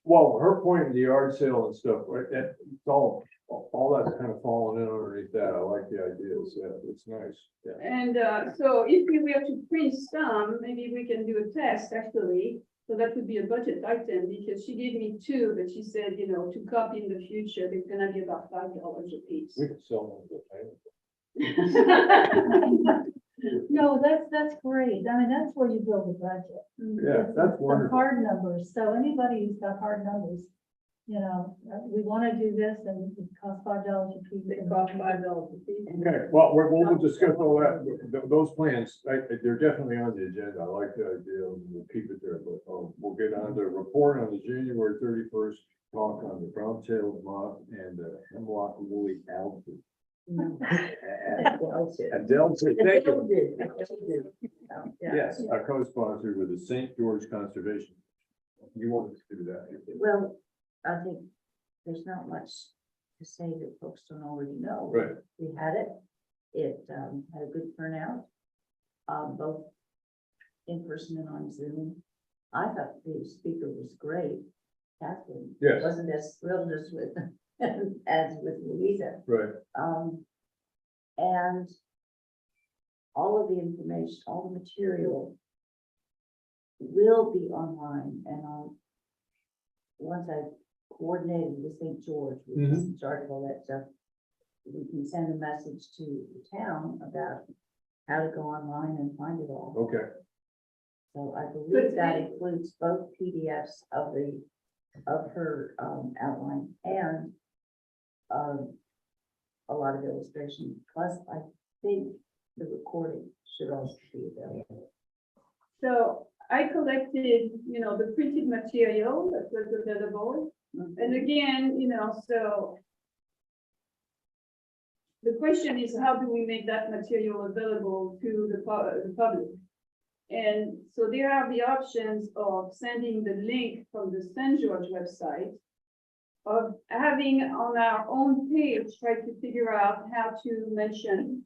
Well, her point of the yard sale and stuff, right, it's all that's kind of falling in underneath that. I like the ideas. Yeah, it's nice. Yeah. And so if we were to print some, maybe we can do a test actually. So that would be a budget item because she gave me two, but she said, to copy in the future, they're gonna be about $5 a piece. We could sell them to the No, that's great. I mean, that's where you build a budget. Yeah, It's that's the wonderful. Hard numbers. So anybody who's got hard numbers, we want to do this and it costs $5 a piece. They cost $5 a piece. Okay, well, we'll discuss all that. Those plans, they're definitely on the agenda. I like the idea. We'll keep it there, but we'll get on the report on the January 31st talk on the brown-tailed moth and the hemlock woolly alpha. Adele, thank you. Yes, our co-sponsor with the St. George Conservation. You want to do that? well, I think there's not much to say that folks don't already know. Right. We had it. It had a good turnout, both in person and on Zoom. I thought the speaker was great. Catherine Yes. wasn't as thrilled as with as with Louisa. Right. And all of the information, all the material will be online and once I've coordinated with St. George, which is in charge of all that stuff, we can send a message to the town about how to go online and find it all. Okay. So I believe that includes both PDFs of her outline and a lot of illustration, plus I think the recording should also be available. printed, the printed material that was available. And again, so the question is, how do we make that material available to the public? And so there are the options of sending the link from the St. George website, of having on our own page, try to figure out how to mention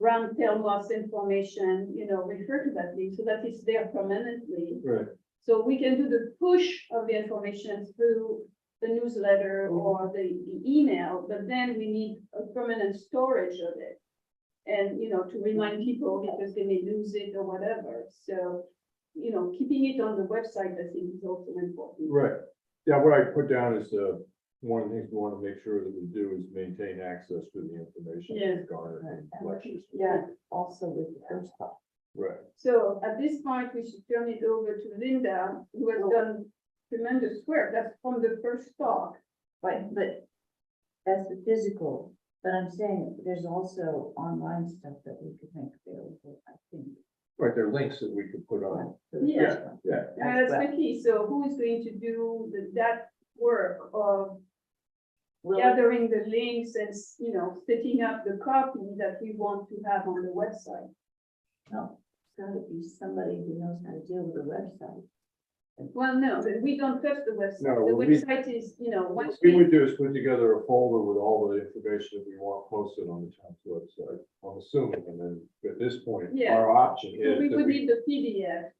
round tail moss information, refer to that link so that it's there permanently. Right. So we can do the push of the information through the newsletter or the email, but then we need a permanent storage of it. And, to remind people because they may lose it or whatever. So, keeping it on the website, I think is also important. Right. Yeah, what I put down is, one of the things we want to make sure that we do is maintain access to the information. Yeah. that's garnered in lectures. Yeah, also with the first part. Right. So at this point, we should turn it over to Linda, who has done tremendous work. That's from the first talk. Right, but that's the physical, but I'm saying there's also online stuff that we could make available, I think. Right, there are links that we could put on. Yeah. Yeah. That's the key. So who is going to do that work of Well, gathering the links and, setting up the copy that we want to have on the website? no, it's gotta be somebody who knows how to deal with the website. Well, no, we don't touch the website. No, The well, we- website is, What once we we, would do is put together a folder with all the information that we want posted on the town's website, I'm assuming, and then at this point, Yeah. our option is we that would we. need the PDF.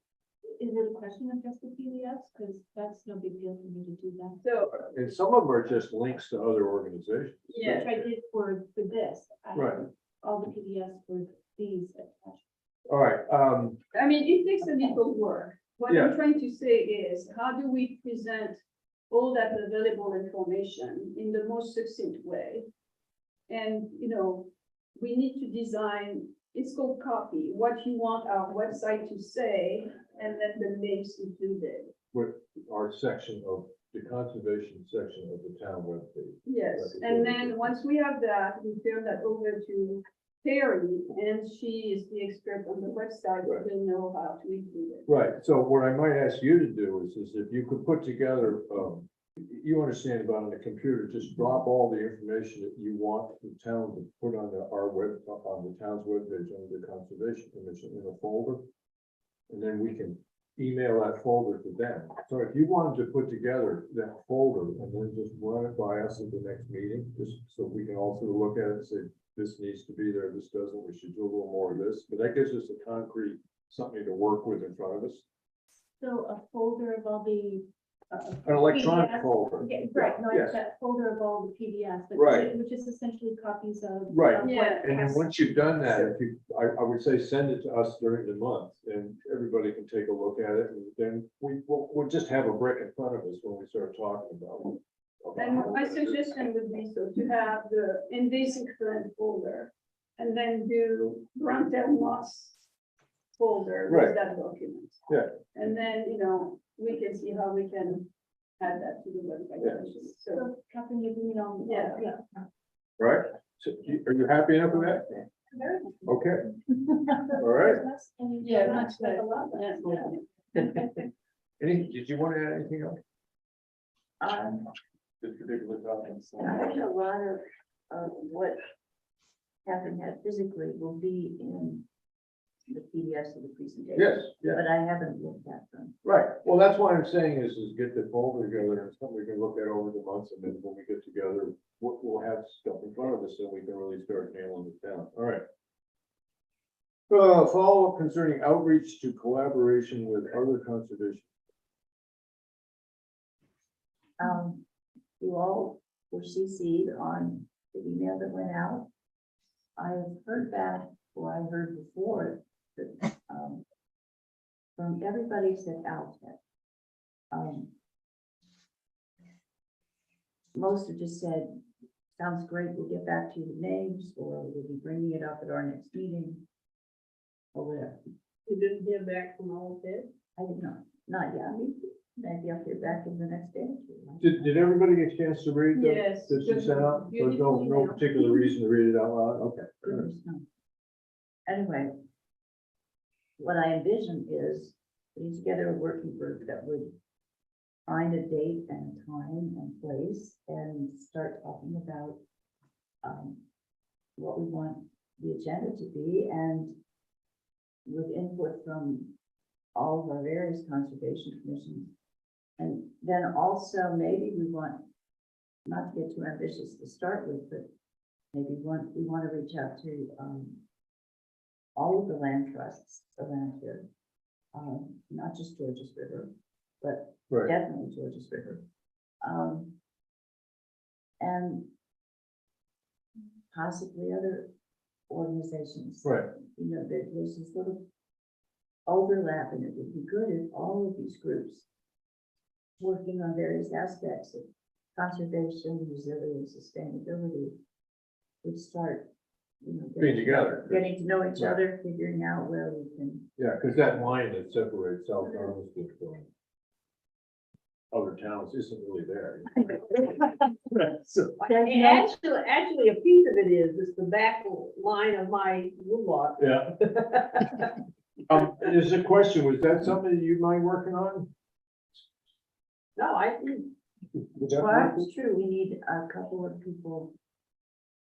Is it a question of just the PDFs? Because that's no big deal for me to do that. So, And some of them are just links to other organizations. yeah. Which I did for this. I Right. have all the PDFs for these attached. All right, I mean, it takes a little work. What Yeah. I'm trying to say is, how do we present all that available information in the most succinct way? And, we need to design, it's called copy, what you want our website to say, and then the links included. with our section of, the conservation section of the town webpage. Yes, and then once we have that, we turn that over to Terry, and she is the expert on the website, Right. will know how to include it. Right, so what I might ask you to do is if you could put together, you understand about on the computer, just drop all the information that you want the town to put on on the town's webpage under the Conservation Commission in a folder. And then we can email that folder to them. So if you wanted to put together that folder and then just run it by us at the next meeting, just so we can also look at it and say, this needs to be there, this doesn't, we should do a little more of this, but that gives us a concrete, something to work with in front of us. So a folder of all the. An electronic PDFs. folder. Yeah, right, no, Yes. that folder of all the PDFs. but Right. Which is essentially copies of. Right. of what Yeah. And then has- once you've done that, if you, I would say send it to us during the month and everybody can take a look at it and then we'll just have a brick in front of us when we start talking about it. And my suggestion would be so to have the invasive plant folder and then do Bruntel moss folder Right. with that document. Yeah. And then, we can see how we can add that to the website. Yes. So, So Catherine, you bring it on. Yeah. Right? So are you happy enough with that? Very. Okay, all right. yeah, much like like a lot. Did you want to add anything else? This particular topic? I think a lot of what Catherine had physically will be in the PDFs of the presentation. Yes, yeah, But I haven't looked at them. right. Well, that's why I'm saying is get the folder together and something we can look at over the months and then when we get together, we'll have stuff in front of us so we can really start nailing it down. All right. Follow-up concerning outreach to collaboration with other conservation. You all were CC'd on the email that went out. I've heard back, or I heard before, that, from everybody except Altec. Most have just said, sounds great, we'll get back to you with names, or we'll be bringing it up at our next meeting. Or whatever. You didn't hear back from all of it? I did not yet. Maybe I'll get back in the next day or two. Did everybody get a chance to read the, Yes. this you sent out? There's no Beautiful. particular reason to read it out loud? Okay. Goodness, no. Anyway, what I envision is putting together a working group that would find a date and time and place and start talking about what we want the agenda to be, and with input from all of our various conservation commissions. And then also maybe we want, not to get too ambitious to start with, but maybe we want to reach out to all of the land trusts around here. Not just Georges River, but Right, definitely Georges River. And possibly other organizations. right. You know, there's this little overlap, and it would be good if all of these groups working on various aspects of conservation, resilience, sustainability would start, you know, Being together. getting to know each Right. other, figuring out where we can. Yeah, because that line that separates South Armistead from other towns isn't really there. So, Actually, a piece of it is, it's the back line of my woodlot. yeah. There's a question, was that something that you mind working on? No, I think, Would that Well, work? it's true, we need a couple of people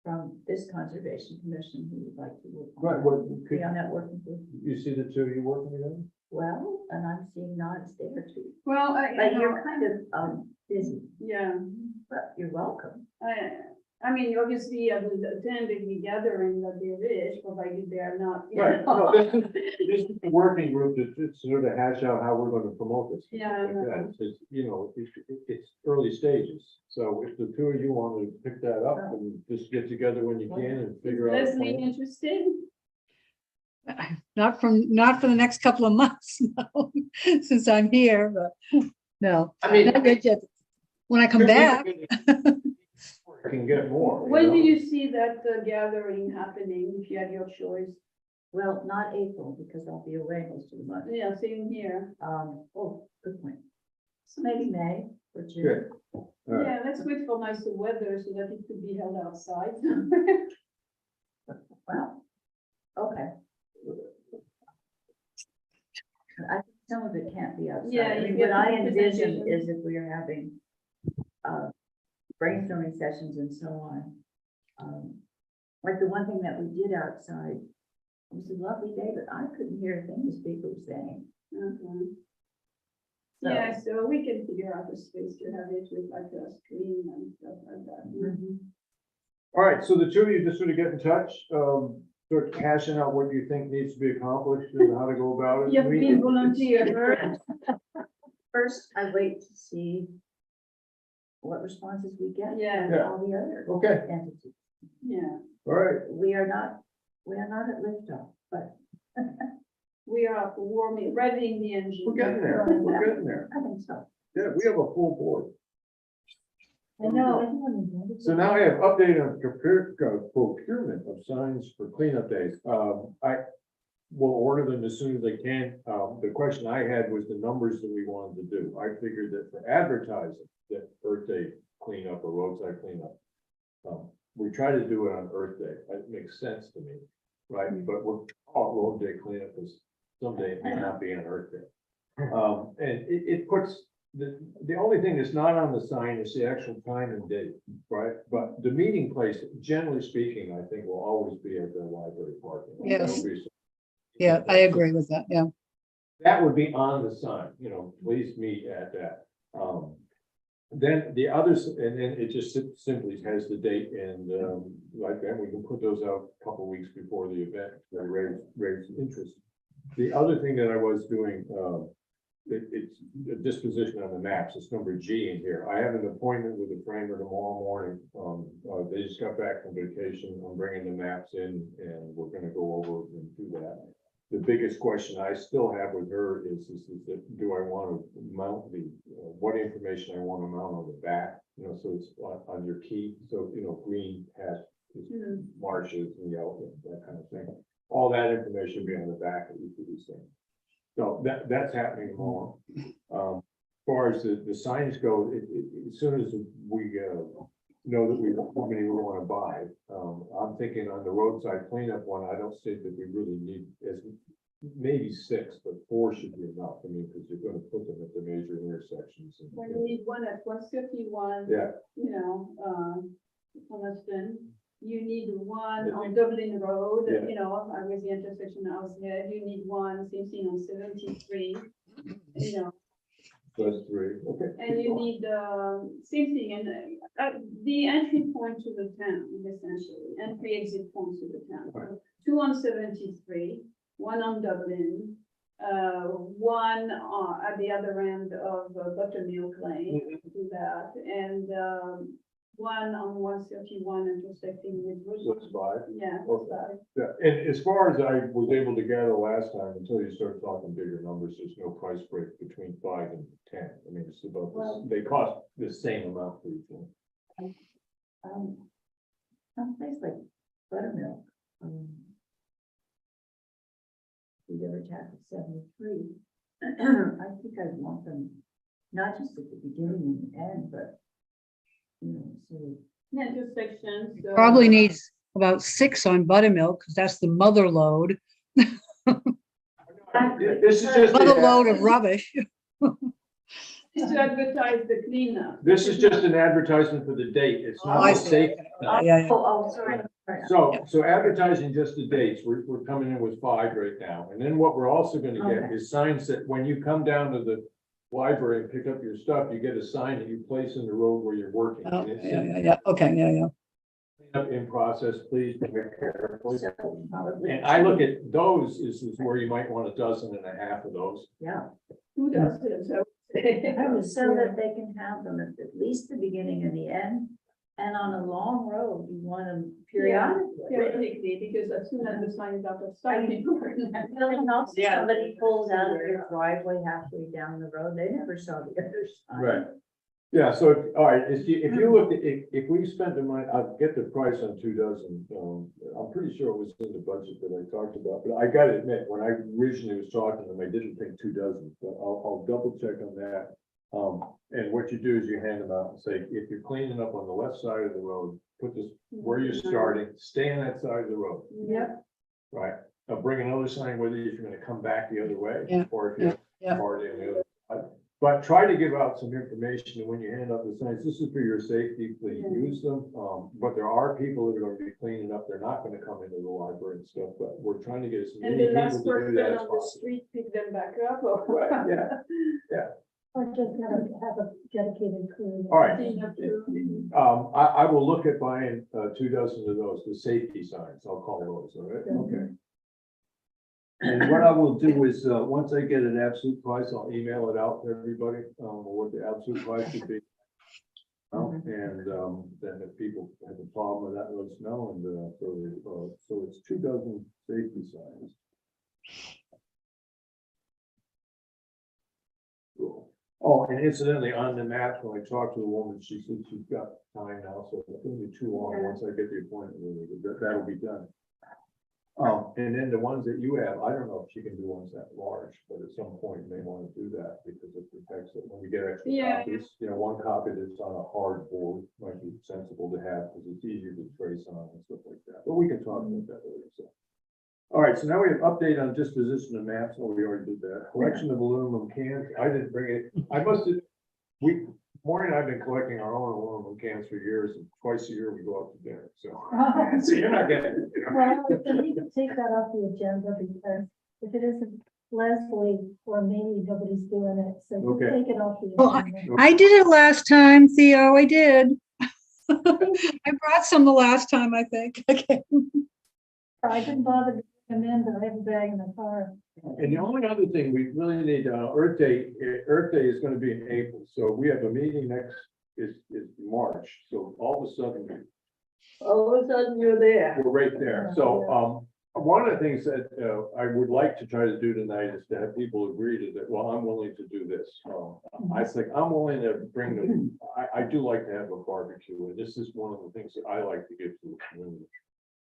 from this conservation commission who would like to work on Right, that, what, be could on that working group. you see the two of you working together? Well, and I'm seeing nods there too, Well, but you're kind of busy, yeah, but you're welcome. I mean, obviously, I would attend any gathering that there is, provided they are not. you Right, know. no, this is the working group to sort of hash out how we're gonna promote this. Yeah, I Like that. know. It's, you know, it's early stages, so if the two of you want to pick that up and just get together when you can and Is figure out. a Leslie plan. interested? Not for the next couple of months, no, since I'm here, but no. I mean- Not good yet. When I come back, Can get more. When do know? you see that gathering happening, if you had your choice? Well, not April, because I'll be away most of the month. Yeah, same here. Oh, good point. So maybe May or June. Good. All right. Yeah, let's wait for nicer weather so that it could be held outside. Well, okay. I think some of it can't be outside. Yeah, I you mean, get what I the envision presentation. is if we are having brainstorming sessions and so on. Like the one thing that we did outside, it was a lovely day, but I couldn't hear a thing the speaker was saying. Okay. So- Yeah, so we can figure out a space to have it with like a screen and stuff like that. Mhm. All right, so the two of you just sort of get in touch, start hashing out what you think needs to be accomplished and how to go about it. You've I mean, been it's- volunteer. First, I wait to see what responses we get Yeah. from all the other Okay, entities. Yeah, all right, We are not at liftoff, but we are warming, revving the engine. we're getting there, we're getting there. I think so. Yeah, we have a full board. I know. So now I have update on procurement of signs for cleanup days. I will order them as soon as I can. The question I had was the numbers that we wanted to do. I figured that for advertising, that Earth Day cleanup or roadside cleanup, we try to do it on Earth Day. That makes sense to me, right? But we're road day cleanup because someday it may not be on Earth Day. And it puts, the only thing that's not on the sign is the actual time and date, right? But the meeting place, generally speaking, I think will always be at the library parking lot. Yes. There'll be some- yeah, I agree with that, yeah. That would be on the sign, you know, please meet at that. Then the others, and then it just simply has the date and, like that, we can put those out a couple weeks before the event, to raise interest. The other thing that I was doing, it's a disposition on the maps, it's number G in here. I have an appointment with the framer tomorrow morning. They just got back from vacation. I'm bringing the maps in and we're gonna go over and do that. The biggest question I still have with her is that, do I want to mount what information I want to mount on the back? You know, so it's on your key, so, you know, green has marshes and yellow, that kind of thing. All that information will be on the back of each of these things. So that's happening tomorrow. As far as the signs go, as soon as we know that how many we want to buy, I'm thinking on the roadside cleanup one, I don't think that we really need maybe 6, but 4 should be enough. I mean, because you're gonna put them at the major intersections. When you need one at 151. Yeah, You know, Palmerston, you need one on Dublin Road, Yeah. you know, I was the intersection I was here, you need one, same thing on 73. You know, plus 3, okay. and you need, same thing, and the entry point to the town, essentially, entry exit point to the town. Right. 2 on 73, 1 on Dublin, one at the other end of Buttermilk Lane, do that, and, one on 131 intersecting with So it's Roosevelt. 5. Yeah, Okay. sorry. Yeah, and as far as I was able to gather last time, until you start talking bigger numbers, there's no price break between 5 and 10. I mean, it's about, Well- they cost the same amount for each one. Someplace like Buttermilk, we ever tackled 73. I think I'd want them, not just at the beginning and the end, but, you know, so. Intersections. Probably needs about 6 on Buttermilk, because that's the mother load, This is just, mother load of rubbish. Is to advertise the cleanup. this is just an advertisement for the date. It's Oh, not I the see. safe. Yeah, yeah. Oh, sorry. So advertising just the dates, we're coming in with 5 right now, and then what we're also gonna get Okay. is signs that when you come down to the library and pick up your stuff, you get a sign that you place in the road where you're working. Oh, And it yeah, says, yeah, yeah, okay, yeah, yeah. "Cleanup in process, please be careful." So, probably And I look at those is where you might want 12.5 of those. Yeah, Who does this? so that they can have them at least the beginning and the end, and on a long road, you want them periodically. Periodically, because as soon as the sign is out of sight, people are not- Well, and also Yeah. somebody pulls out of their driveway halfway down the road, they never saw the other side. Right. Yeah, so, all right, if you look at, if we spent the money, I'll get the price on 2 dozen. I'm pretty sure it was in the budget that I talked about, but I gotta admit, when I originally was talking to them, I didn't think 2 dozen, but I'll double check on that. And what you do is you hand them out and say, if you're cleaning up on the left side of the road, put this where you're starting, stay on that side of the road, Yep. right? Bring another sign with you if you're gonna come back the other way, Yeah, or if you're yeah. party on the other side. But try to give out some information, and when you hand out the signs, this is for your safety, please Yeah. use them. But there are people that are gonna be cleaning up, they're not gonna come into the library and stuff, but we're trying to get as And many the people last to do person that as on the possible. street pick them back up or. Right, yeah. Or just have a dedicated crew. All right. Clean up too. I will look at buying 2 dozen of those, the safety signs, I'll call those, all right? Okay. And what I will do is, once I get an absolute price, I'll email it out to everybody, what the absolute price should be. And then if people have a problem with that, let us know, and so it's 2 dozen safety signs. Cool. Oh, and incidentally, on the map, when I talked to the woman, she said she's got time now, so it's gonna be too long once I get the appointment, with her, that'll be done. And then the ones that you have, I don't know if she can do ones that large, but at some point you may want to do that because it protects it when we get extra Yeah. copies. You know, one copy that's on a hard board might be sensible to have because it's easier to trace on and stuff like that, but we can talk about that later, so. All right, so now we have update on disposition of maps. Oh, we already did that. Collection of aluminum cans. I didn't bring it. I must have, Maureen and I've been collecting our own aluminum cans for years, and twice a year we go out to dinner, so. So you're not getting it. You know? Well, we need to take that off the agenda because if it isn't Leslie or me, nobody's doing it, so you Okay. take it off the Well, agenda. I did it last time, Theo, I did. I brought some the last time, I think. Okay. I didn't bother to come in, but I have a bag in the car. And the only other thing we really need, Earth Day is gonna be in April, so we have a meeting next, is March, so all of a sudden, All of a sudden you're there. we're right there. So, one of the things that, I would like to try to do tonight is to have people agree to that, well, I'm willing to do this. I think I'm willing to bring them, I do like to have a barbecue, and this is one of the things that I like to give to the community.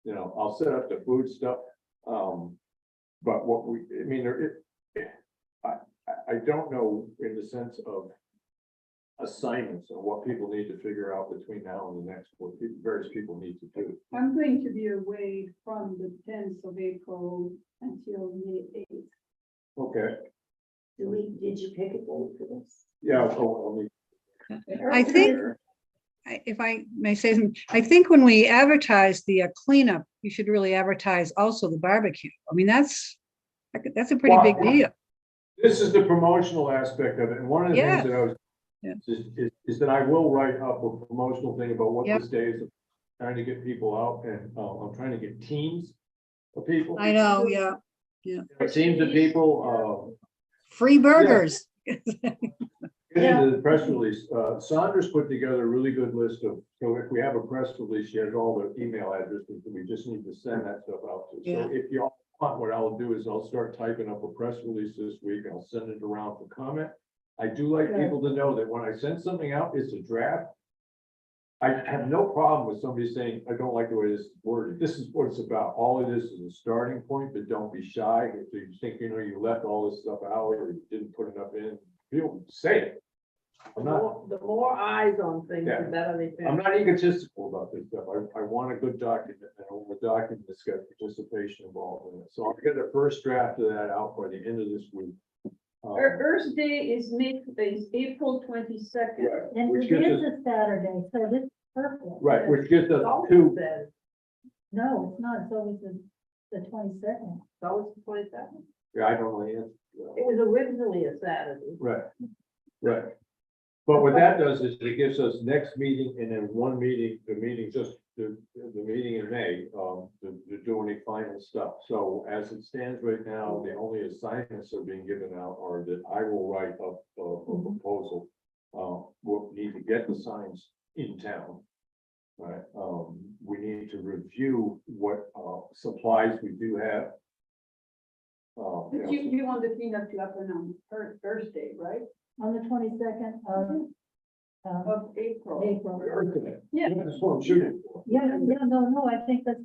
You know, I'll set up the food stuff, but what we, I mean, I don't know in the sense of assignments and what people need to figure out between now and the next, what various people need to do. I'm going to be away from the 10th of April until May 8th. Okay, Did you pick a date for this? yeah, oh, I think, if I may say something, I think when we advertise the cleanup, you should really advertise also the barbecue. I mean, that's a pretty big Well, deal. this is the promotional aspect of it, and one of the things that I was. Yeah. Is that I will write up a promotional thing about what Yep. this day is, trying to get people out, and, I'm trying to get teams of people. I know, yeah. Teams of people, Free burgers. get into the press release, Saunders put together a really good list of, so if we have a press release, she has all the email addresses, that we just need to send that stuff out to. Yeah. So if you all want, what I'll do is I'll start typing up a press release this week, I'll send it around for comment. I do like Good. people to know that when I send something out, it's a draft. I have no problem with somebody saying, I don't like the way this is worded. This is what it's about. All it is a starting point, but don't be shy. If you think, you left all this stuff out or you didn't put enough in, people say it. The I'm not, the more eyes on things, Yeah. the better they feel. I'm not egotistical about this stuff. I want a good document, and I want a document that's got participation involved in it. So I'll get the first draft of that out by the end of this week. Earth Day is April 22nd. Right, And which it gives is us, a Saturday, so this is perfect. right, which gives us It's always two, said, No, it's not, it's always the 22nd. it's always the 22nd. yeah, I don't know the answer. It was originally a Saturday. Right, right. But what that does is it gives us next meeting and then one meeting, the meeting in May, to do any final stuff. So as it stands right now, the only assignments that are being given out are that I will write up a proposal. We'll need to get the signs in town. Right, we need to review what, supplies we do have. But you want the cleanup to happen on Thursday, right? On the 22nd Of April. April. Yeah. That's what I'm shooting for. No, I think that's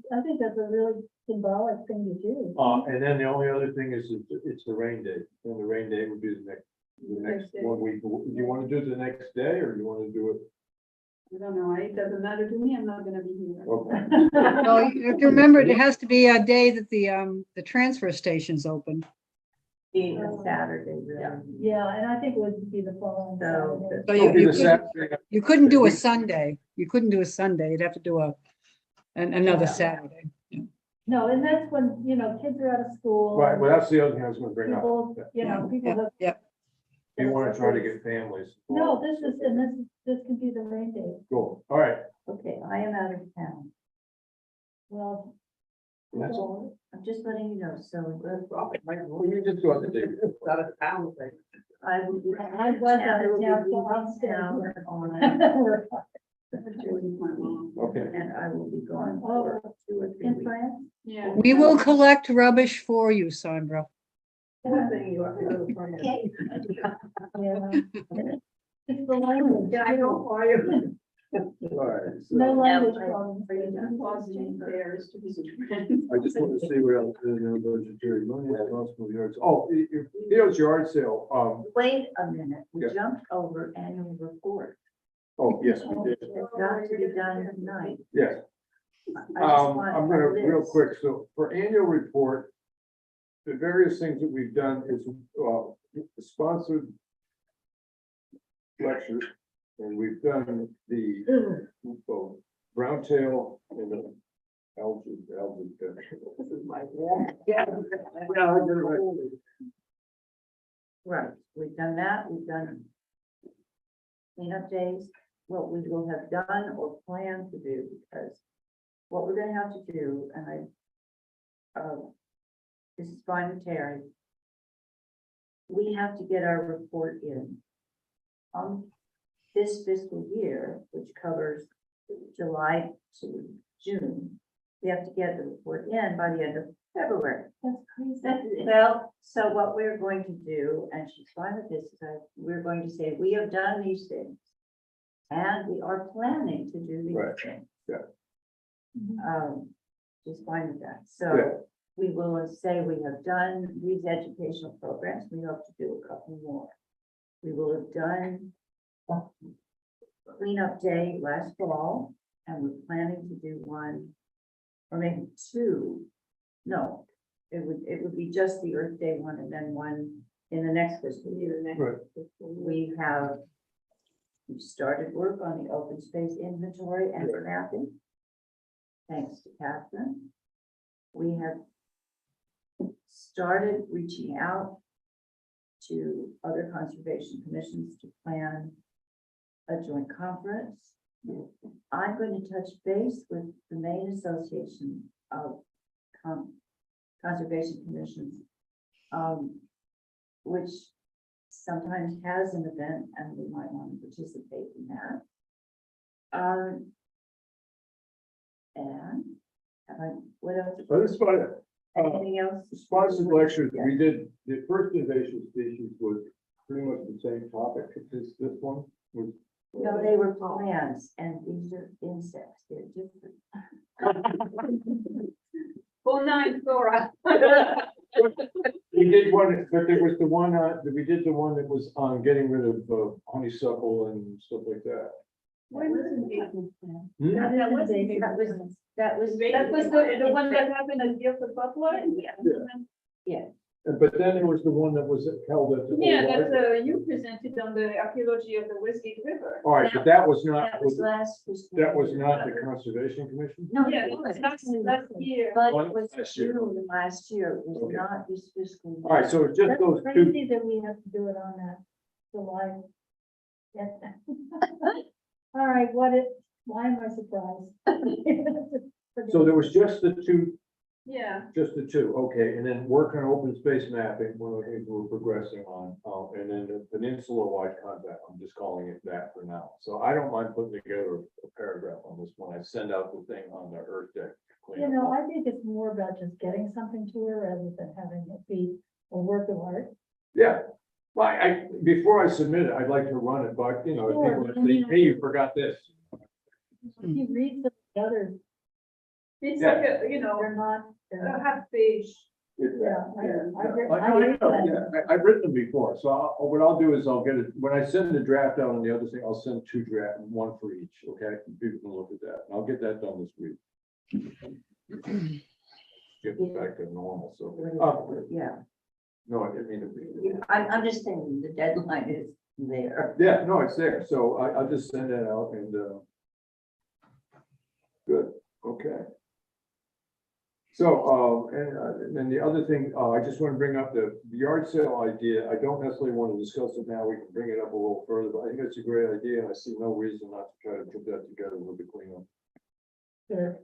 a really symbolic thing to do. And then the only other thing is it's the rain day, and the rain day would be the next day. 1 week. Do you want to do it the next day, or do you want to do it? I don't know, it doesn't matter to me, I'm not gonna be here. Okay. No, you have to remember, it has to be a day that the transfer station's open. Being a Saturday, really. Yeah, and I think it would be the following So, Saturday. So It'll be you the couldn't, Saturday. you couldn't do a Sunday. You couldn't do a Sunday. You'd have to do another Saturday. No, and that's when, kids are out of school. Right, well, that's the other thing I was gonna bring up. People, people have. Yep. You want to try to get families. No, this can be the rain day. Cool, all right. okay, I am out of town. Well, That's all. I'm just letting you know, so Well, you just go out the day. It's not a town thing. I will be. I was out of town, so I'll stay Town here. on, Okay. and I will be gone Oh, for 2 or 3 in weeks. France? Yeah. We will collect rubbish for you, Sandra. One thing you have to do for me. Yeah. It's the language. Yeah, I know why you. All right. No So language I- problems. are you done? Pausing there is to visit friends. I just want to see what else is in the budgetary money, possible yards. Oh, Theo's yard sale, Wait a minute, we Yeah. jumped over annual report. oh, yes, we did. It's got to be done tonight. Yes. I just want I'm a gonna, real list. quick, so for annual report, the various things that we've done is, sponsored lectures, and we've done the, brown tail and the algae. This is my warm. Yeah, I get it right. Right, we've done that, we've done cleanup days, what we will have done or plan to do, because what we're gonna have to do, and this is fine with Terry. We have to get our report in this fiscal year, which covers July to June. We have to get the report in by the end of February. That's crazy. Well, so what we're going to do, and she's fine with this, is that we're going to say, we have done these things. And we are planning to do these Right, things. yeah. She's fine with that, Yeah. so we will say we have done these educational programs, we hope to do a couple more. We will have done cleanup day last fall, and we're planning to do one, or maybe two, no, it would be just the Earth Day one and then one in the next fiscal year. Right. We've started work on the open space inventory and Right. mapping. Thanks to Catherine. We have started reaching out to other conservation commissions to plan a joint conference. I'm going to touch base with the Maine Association of Conservation Commissions, which sometimes has an event and we might want to participate in that. And what else? But it's fine. Anything else? Sponsored lectures, we did, the first invasive species was pretty much the same topic as this one was. No, they were plants and these are insects. They're different. Full nine, Flora. We did one, but there was the one, we did the one that was on getting rid of honeysuckle and stuff like that. That was invasive plant. Hmm? That was The one that happened at Guilford Butler? Yeah. But then there was the one that was held at the. Yeah, old that's, library. you presented on the archaeology of the Westgate River. All right, but that was not, That was last. fiscal that was year. not the Conservation Commission? No, Yeah, it was. last year. But One it was last year. June last year. It was Okay. not this fiscal. year. All right, so it's just That's those two. crazy that we have to do it on that July. Yes. All right, why am I surprised? So there was just the two, Yeah, just the two, okay, and then work on open space mapping, one of the things we're progressing on, and then the peninsula-wide contact, I'm just calling it that for now. So I don't mind putting together a paragraph on this when I send out the thing on the Earth Day. You know, I think it's more about just getting something to her rather than having it be a work of art. Yeah, well, before I submit it, I'd like to run it, but, you know, if Sure, people I mean, say, hey, you forgot this. If you read the other, it's Yeah. like a, you know, they're not, a half page. yeah. I've read I've written them before, so what I'll do is I'll get it, when I send the draft out on the other thing, I'll send two draft, one for each, okay? People can look at that, and I'll get that done this week. Get it back to normal, so, Yeah, no, I didn't mean to. I'm just saying the deadline is there. Yeah, no, it's there, so I'll just send that out and, good, okay. So, and then the other thing, I just want to bring up the yard sale idea. I don't necessarily want to discuss it now. We can bring it up a little further, but I think it's a great idea and I see no reason not to try to put that together with the cleanup. Sure,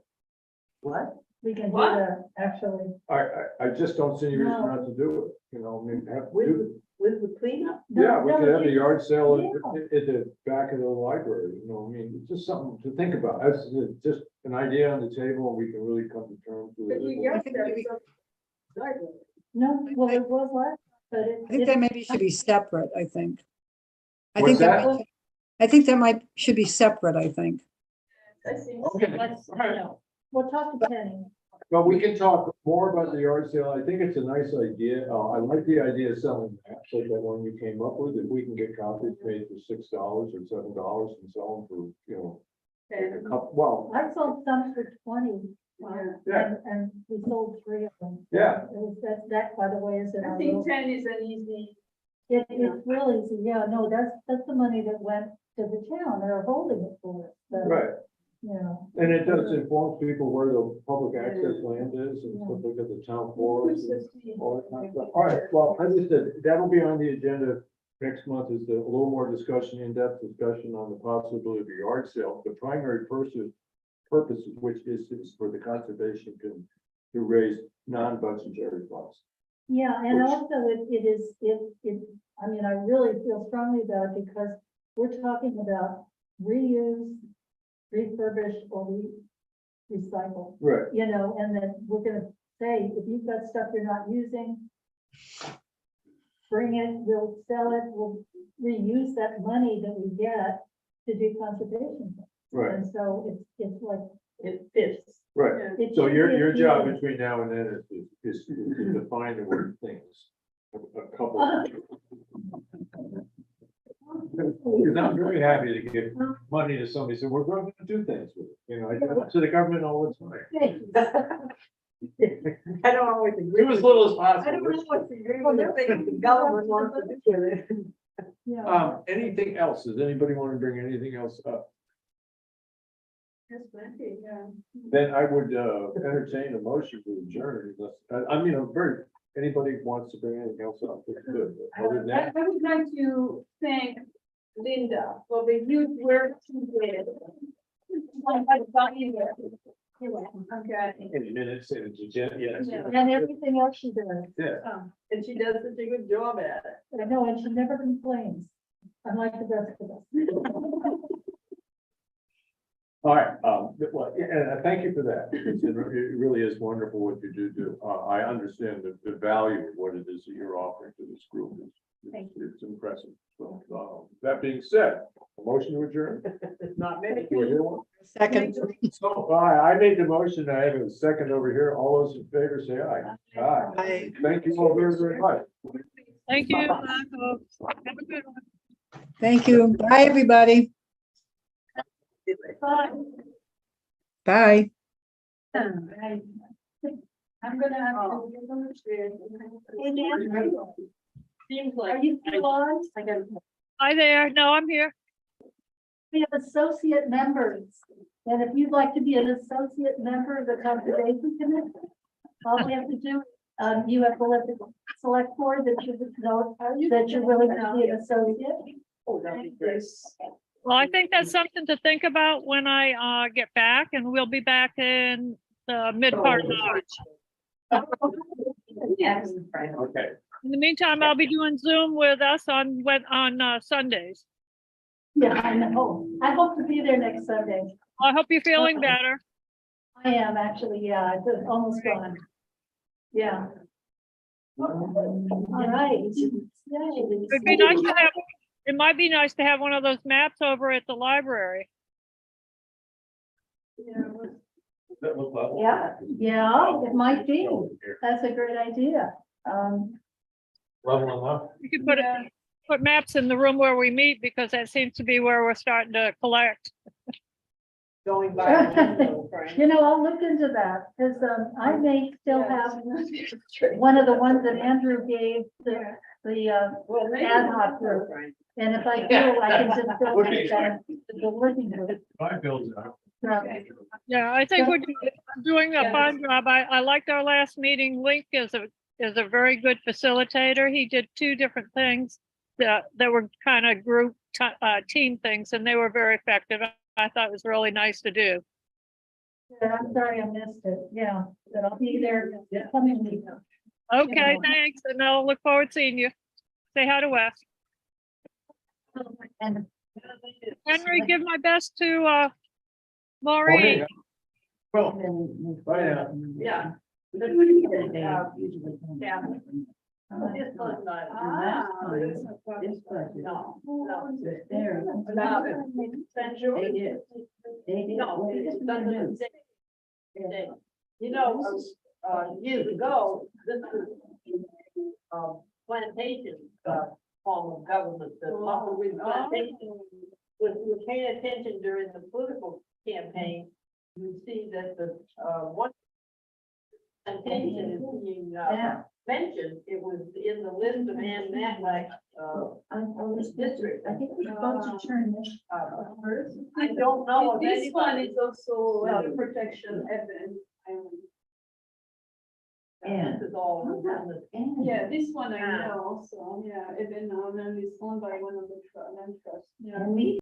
What? we can do What? that, actually. I just don't see any reason No. not to do it, you know, I mean, have, With the cleanup? yeah, we No, could have a you- yard sale Yeah. at the back of the library, you know, I mean, it's just something to think about. That's just an idea on the table and we can really come to terms with But it. you got think there, maybe- so- No, well, it was last, but it. I think that maybe should be separate, I think. I What's think that, that? I think that should be separate, I think. I see. Okay. Let's, All right. no, we'll talk to Penny. But we can talk more about the yard sale. I think it's a nice idea. I like the idea of selling maps like that one you came up with. If we can get copies made for $6 or $7 and sell them for, you know, a couple, well, I sold some for 20. Yeah. And we sold 3 of them. yeah, It was, that, by the way, is in I our think little, 10 is an easy, it's really easy, yeah, no, that's the money that went to the town, they're holding it for us, so, right. you know. And it does inform people where the public access land is and stuff like that, the town forest and all that kind of stuff. All right, well, I just said, that'll be on the agenda next month is a little more discussion, in-depth discussion on the possibility of a yard sale. The primary purpose of which is for the conservation to raise non-budgetary funds. Yeah, and Which- also I mean, I really feel strongly about it because we're talking about reuse, refurbish, or recycle, Right. you know, and then we're gonna say, if you've got stuff you're not using, bring it, we'll sell it, we'll reuse that money that we get to do conservation. Right, And so it's like, It fits. right. it So should your be job appealing. between now and then is to define the word things. A couple. Because I'm very happy to give money to somebody, so we're going to do things with it, you know, I do it to the government all the time. I don't always agree. Do as little as I possible. don't always agree with the things the government wants to do with it. Yeah. Anything else? Does anybody want to bring anything else up? Yes, plenty, yeah. Then I would entertain a motion to adjourn. I mean, I'm very, anybody wants to bring anything else up, it's good. But other than I that, would like to thank Linda for the huge work she did. Okay. any minutes and it's agenda, yes. Yeah. And everything else she does. Yeah. And she does such a good job at it. I know, and she never complains, unlike the rest of us. All right, well, and I thank you for that. It really is wonderful what you do. I understand the value of what it is that you're offering to this group. It's impressive. So, that being said, a motion to adjourn. Not many. Do I hear one? Second. So, I made the motion. I have a second over here. All those in favor say aye. Aye. Aye. Thank you all very, very much. Thank you. Marco. Have a good one. Thank you. Bye, everybody. Bye. I'm gonna have Oh. to. Seems Are like. you still on? I got. Hi there. No, I'm here. We have associate members, and if you'd like to be an associate member of the Conservation Commission, all we have to do, you have to let the select board that you know, that you're willing to be an associate. Oh, that'd be great. Well, I think that's something to think about when I get back, and we'll be back in the mid part of March. Yes. Okay. In the meantime, I'll be doing Zoom with us on Sundays. Yeah, I know. I hope to be there next Sunday. I hope you're feeling better. I am actually, yeah, I've been almost gone. Yeah. All right. It'd be nice to have, it might be nice to have one of those maps over at the library. That look level? Yeah, yeah, it might be. That's a great idea. Level enough? You could put maps in the room where we meet, because that seems to be where we're starting to collect. Going by. the window, Frank. You know, I'll look into that, because I may still have one of the ones that Andrew gave the Well, maybe ad hoc group. Frank. And if I do, I can just go to the living room. My building. Yeah, I think we're doing a fine job. I liked our last meeting. Link is a very good facilitator. He did 2 different things that were kind of group team things, and they were very effective. I thought it was really nice to do. Yeah, I'm sorry I missed it, yeah, but I'll be there coming week. Okay, thanks, and I'll look forward to seeing you. Say hi to Wes. And Henry, give my best to Maureen. Well, bye now. Yeah. Yeah. This was not. This budget. No. There. Central. They did. They did. No, What it's did done we the do? same. You know, years ago, this was, plantation, form of government, the with plantation. If you pay attention during the political campaign, you see that the, one plantation is being, Yeah. mentioned, it was in the list of Ann Matlack, On this district, I think we're supposed to turn this. I don't know if This one anybody. is also a protection event. This is all within the. And. Yeah, this one I Ah. know also, yeah, even now, and it's owned by one of the land trusts, yeah. And we